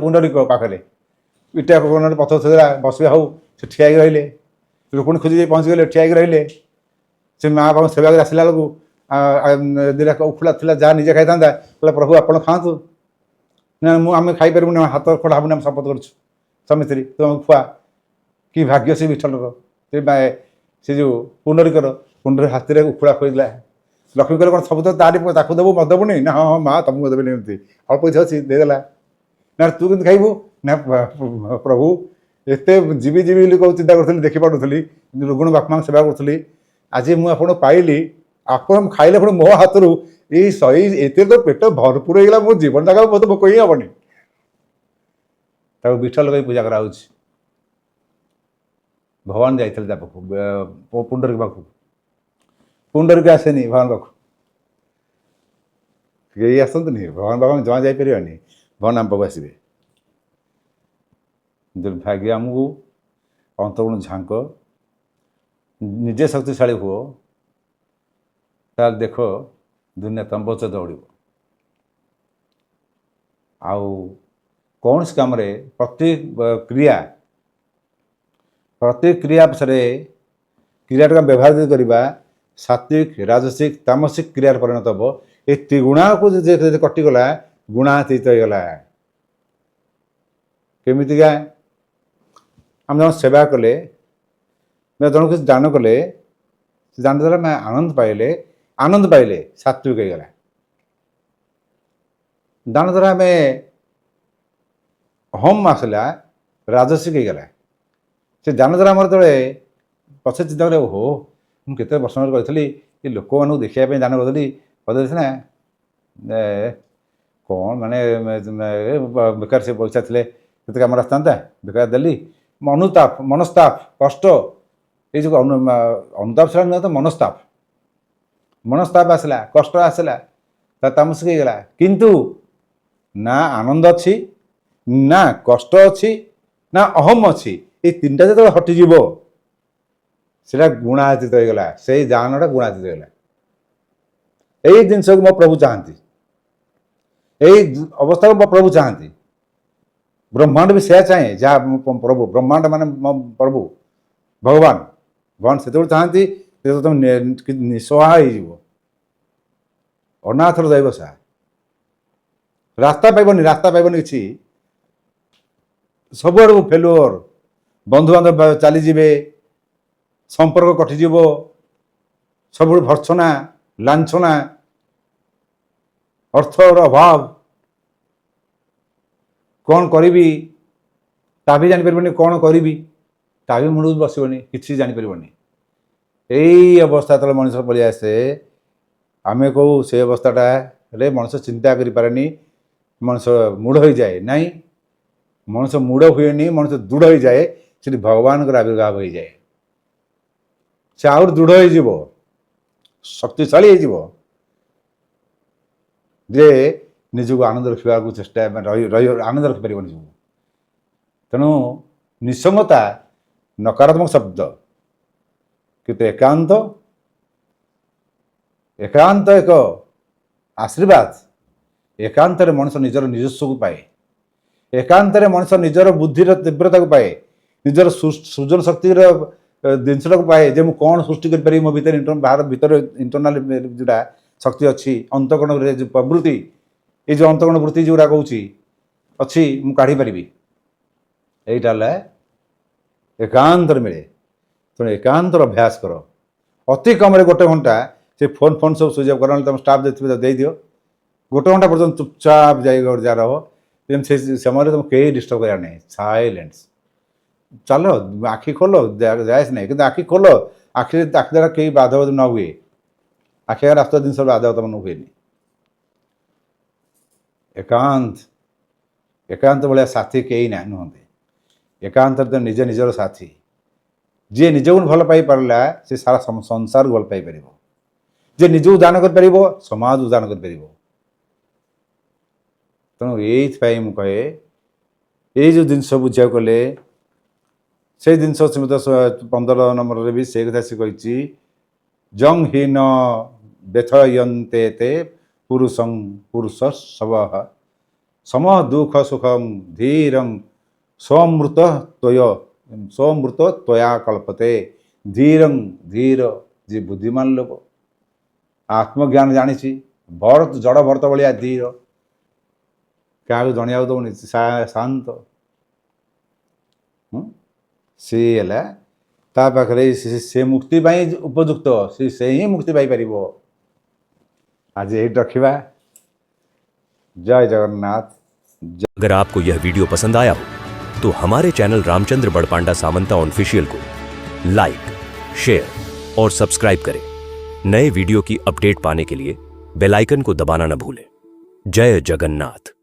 ପୁଣ୍ଡରିକ ପାଖରେ ଇଟା କୋଣରେ ପଥର ଥିଲା ବସିବେ, ହଉ ସେ ଠିଆ ହେଇକି ରହିଲେ। ରୁକ୍ମିଣୀ ଖୋଜି ଯାଇ ପହଞ୍ଚିଗଲେ, ଠିଆ ହେଇକି ରହିଲେ। ସେ ମା ବାପାଙ୍କ ସେବା କରି ଆସିଲା ବେଳକୁ ଦିଟା ଉଖୁଡ଼ା ଥିଲା, ଯାହା ନିଜେ ଖାଇଥାନ୍ତା, କହିଲେ ପ୍ରଭୁ ଆପଣ ଖାଆନ୍ତୁ। ନା ଆମେ ଖାଇପାରିବୁନି, ହାତ ଖୋଡ଼ା ହେବୁନି, ଆମେ ଶପଥ କରୁଛୁ ସ୍ୱାମୀ ସ୍ତ୍ରୀ, ତୁ ଆମକୁ ଖୁଆ। କି ଭାଗ୍ୟ ସେ ବିଠଲର, ସେ ଯେଉଁ ପୁଣ୍ଡରୀ ହାତୀରେ ଉଖୁଡ଼ା ଖୋଇଥିଲା। ଲକ୍ଷ୍ମୀ କହିଲେ କ'ଣ ସବୁ ତ ତାକୁ ଦେବୁ ମତ ଦେବୁନି? ନା ହଁ ହଁ ମା ତମକୁ ଦେବେନି, ଏମିତି ଅଳ୍ପ ଇଚ୍ଛା ଅଛି ଦେଇଦେଲା। ନା ତୁ କିନ୍ତୁ ଖାଇବୁ? ନା ପ୍ରଭୁ ଏତେ ଯିବି ବୋଲି ଚିନ୍ତା କରୁଥିଲି, ଦେଖିପାରୁନଥିଲି, ରୁଗୁଣ ବାପା ମାଙ୍କ ସେବା କରୁଥିଲି। ଆଜି ମୁଁ ଆପଣଙ୍କୁ ପାଇଲି, ଆପଣ ଖାଇଲେ ପୁଣି ମୋ ହାତରୁ, ଏତେ ତ ପେଟ ଭରପୁର ହେଇଗଲା, ମୋ ଜୀବନ ଯାକ ମୋତେ ଭୋକ ହିଁ ହେବନି। ତାକୁ ବିଠଲ କହି ପୂଜା କରାହେଉଛି। ଭଗବାନ ଯାଇଥିଲେ ତା ପାଖକୁ, ପୁଣ୍ଡରୀକ ପାଖକୁ। ପୁଣ୍ଡରୀକ ଆସେନି ଭଗବାନ ପାଖକୁ, କେହି ଆସନ୍ତିନି। ଭଗବାନ ପାଖକୁ ଜମା ଯାଇପାରିବାନି, ଭଗବାନ ଆମ ପାଖକୁ ଆସିବେ। ଦୁର୍ଭାଗ୍ୟ ଆମକୁ। ଅନ୍ତର୍ଗୁଣ ଝାଙ୍କ, ନିଜେ ଶକ୍ତିଶାଳୀ ହୁଅ, ତାହେଲେ ଦେଖ ଦୁନିଆ ତମ ପଛରେ ଦୌଡ଼ିବ। ଆଉ କୌଣସି କାମରେ ପ୍ରତି କ୍ରିୟା ପଛରେ କ୍ରିୟାଟାକୁ ବ୍ୟବହାର ଯଦି କରିବା, ସାତ୍ଵିକ, ରାଜସିକ, ତାମସିକ କ୍ରିୟାରେ ପରିଣତ ହେବ। ଏ ତ୍ରିଗୁଣାକୁ ଯଦି କଟିଗଲା, ଗୁଣାତୀତ ହେଇଗଲା। କେମିତିକା? ଆମେ ଜଣେ ସେବା କଲେ, ଜଣକୁ କିଛି ଦାନ କଲେ, ସେ ଦାନ ଦ୍ୱାରା ଆମେ ଆନନ୍ଦ ପାଇଲେ, ସାତ୍ଵିକ ହେଇଗଲା। ଦାନ ଦ୍ୱାରା ଆମେ ଅହମ୍ ଆସିଲା, ରାଜସିକ ହେଇଗଲା। ସେ ଦାନ ଦ୍ୱାରା ଆମର ଯେତେବେଳେ ପଛେ ଚିନ୍ତା କଲେ, ଓହୋ ମୁଁ କେତେ ବର୍ଷ କରିଥିଲି, ଏ ଲୋକମାନଙ୍କୁ ଦେଖିବା ପାଇଁ ଦାନ କରିଦେଲି ସିନା, କ'ଣ ମାନେ ବେକାର ସେ ପଇସା ଥିଲେ କେତେ କାମରେ ଆସିଥାନ୍ତା, ବେକାର ଦେଲି। ମନସ୍ତାପ, କଷ୍ଟ, ଏଇ ଯେଉଁ ଅନୁତାପ ଛଡ଼ା ନୁହେଁ ତ ମନସ୍ତାପ ଆସିଲା, କଷ୍ଟ ଆସିଲା, ତା ତାମସିକ ହେଇଗଲା। କିନ୍ତୁ ନା ଆନନ୍ଦ ଅଛି, ନା କଷ୍ଟ ଅଛି, ନା ଅହମ୍ ଅଛି। এই ତିନିଟା ଯେତେବେଳେ ହଟିଯିବ, ସେଟା ଗୁଣାତୀତ ହେଇଗଲା। ସେଇ ଦାନଟା ଗୁଣାତୀତ ହେଇଗଲା। ଏଇ ଜିନିଷକୁ ମୋ ପ୍ରଭୁ ଚାହାନ୍ତି, ଏଇ ଅବସ୍ଥାକୁ ମୋ ପ୍ରଭୁ ଚାହାନ୍ତି। ବ୍ରହ୍ମାଣ୍ଡ ବି ସେୟା ଚାହେଁ, ଯାହା ପ୍ରଭୁ, ବ୍ରହ୍ମାଣ୍ଡ ମାନେ ମୋ ପ୍ରଭୁ ଭଗବାନ ସେତେବେଳେ ଚାହାନ୍ତି ଯେତେବେଳେ ତମେ ନିଃସହାୟ ହେଇଯିବ, ଅନାଥର ଦୈବ ସାହା, ରାସ୍ତା ପାଇବନି କିଛି, ସବୁଆଡ଼କୁ ଫେଲୁଅର, ବନ୍ଧୁବାନ୍ଧବ ଚାଲିଯିବେ, ସମ୍ପର୍କ କଟିଯିବ, ସବୁଠୁ ଭର୍ତ୍ସନା, ଲାଞ୍ଛନା, ଅର୍ଥର ଅଭାବ, କ'ଣ କରିବି ତା ବି ଜାଣିପାରିବନି, କ'ଣ କରିବି ତା ବି ମୁଣ୍ଡକୁ ବସିବନି, କିଛି ଜାଣିପାରିବନି। ଏଇ ଅବସ୍ଥା ଯେତେବେଳେ ମଣିଷ ପଳେଇ ଆସେ, ଆମେ କହୁ ସେ ଅବସ୍ଥାଟାରେ ମଣିଷ ଚିନ୍ତା କରିପାରେନି, ମଣିଷ ମୂଢ଼ ହୋଇଯାଏ। ନାଇଁ, ମଣିଷ ମୂଢ଼ ହୁଏନି, ମଣିଷ ଦୃଢ଼ ହୋଇଯାଏ। ସେଠି ଭଗବାନଙ୍କର ଆବିର୍ଭାବ ହୋଇଯାଏ। ସେ ଆହୁରି ଦୃଢ଼ ହେଇଯିବ, ଶକ୍ତିଶାଳୀ ହେଇଯିବ, ଯେ ନିଜକୁ ଆନନ୍ଦ ରଖିବାକୁ ଚେଷ୍ଟା ଆନନ୍ଦ ରଖିପାରିବ ନିଜକୁ। ତେଣୁ ନିଃସଙ୍ଗତା ନକାରାତ୍ମକ ଶବ୍ଦ, କିନ୍ତୁ ଏକାନ୍ତ ଏକ ଆଶୀର୍ବାଦ। ଏକାନ୍ତରେ ମଣିଷ ନିଜର ନିଜସ୍ୱକୁ ପାଏ, ଏକାନ୍ତରେ ମଣିଷ ନିଜର ବୁଦ୍ଧିର ତୀବ୍ରତାକୁ ପାଏ, ନିଜର ସୃଜନ ଶକ୍ତିର ଜିନିଷଟାକୁ ପାଏ, ଯେ ମୁଁ କ'ଣ ସୃଷ୍ଟି କରିପାରିବି, ମୋ ଭିତରେ ଭିତରେ ଇଣ୍ଟରନାଲ ଯେଉଁଟା ଶକ୍ତି ଅଛି, ଅନ୍ତଃକରଣରେ ଯେଉଁ ପ୍ରବୃତ୍ତି, ଏଇ ଯେଉଁ ଅନ୍ତଃକରଣ ବୃତ୍ତି ଯେଉଁଟା କହୁଛି ଅଛି, ମୁଁ କାଢ଼ିପାରିବି। এইটা ହେଲା ଏକାନ୍ତରେ ମିଳେ। ତେଣୁ ଏକାନ୍ତର ଅଭ୍ୟାସ କର। ଅତି କମରେ 1 ଘଣ୍ଟା ସେ ଫୋନ୍ ସବୁ ସୁଇଚ୍ ଅଫ୍ କର, ନହେଲେ ତୁମ ଷ୍ଟାଫ୍ ଦେଇଥିବେ ଦେଇଦିଅ। 1 ଘଣ୍ଟା ପର୍ଯ୍ୟନ୍ତ ଚୁପଚାପ ଯାଇ ଯାହା ରହ, ଯେମିତି ସେ ସମୟରେ ତୁମକୁ କେହି ଡିଷ୍ଟର୍ବ କରିବାର ନାହିଁ, ସାଇଲେନ୍ସ। ଚାଲ ଆଖି ଖୋଲ ଯାଏସ ନାହିଁ, କିନ୍ତୁ ଆଖି ଖୋଲ, ଆଖି ଦ୍ୱାରା କେହି ବାଧକ ନ ହୁଏ, ଆଖି ଆଗରେ ରାସ୍ତା ଜିନିଷ ବାଧକ ତମ ହୁଏନି। ଏକାନ୍ତ ଭଳିଆ ସାଥୀ କେହି ନୁହନ୍ତି। ଏକାନ୍ତରେ ତ ନିଜର ସାଥୀ। ଯିଏ ନିଜକୁ ଭଲ ପାଇପାରିଲା ସେ ସାରା ସଂସାରକୁ ଭଲ ପାଇପାରିବ। ଯିଏ ନିଜକୁ ଦାନ କରିପାରିବ ସମାଜକୁ ଦାନ କରିପାରିବ। ତେଣୁ ଏଇଥିପାଇଁ ମୁଁ କହେ ଏଇ ଯେଉଁ ଜିନିଷ ବୁଝିବାକୁ ଗଲେ ସେଇ ଜିନିଷ ଶ୍ରୀମତ 15 ନମ୍ବରରେ ବି ସେଇ କଥା ସେ କହିଛି, ଜଂ ହୀନ ବ୍ୟଥୟନ୍ତେ ତେ ପୁରୁଷ ଶବଃ ସମ ଦୁଃଖ ସୁଖଂ ଧୀରଂ ସମୃତ ତ୍ୱୟା କଳ୍ପତେ। ଧୀର ଯିଏ ବୁଦ୍ଧିମାନ ଲୋକ, ଆତ୍ମଜ୍ଞାନ ଜାଣିଛି, ଜଡ଼ ଭରତ ଭଳିଆ ଧୀର, କାହାକୁ ଜଣିବାକୁ ଦେଉନି, ଶାନ୍ତ, ସିଏ ହେଲା ତା ପାଖରେ ସେ ମୁକ୍ତି ପାଇଁ ଉପଯୁକ୍ତ, ସେ ହିଁ ମୁକ୍ତି ପାଇପାରିବ। ଆଜି ଏଇଠି ରଖିବା। ଜୟ जगन्नाथ। अगर आपको यह वीडियो पसंद आया हो तो हमारे चैनल रामचंद्र बड़पांडा सामंता ऑफिशियल को लाइक, शेयर और सब्सक्राइब करें। नए वीडियो की अपडेट पाने के लिए बेल आइकन को दबाना न भूलें। जय जगन्नाथ।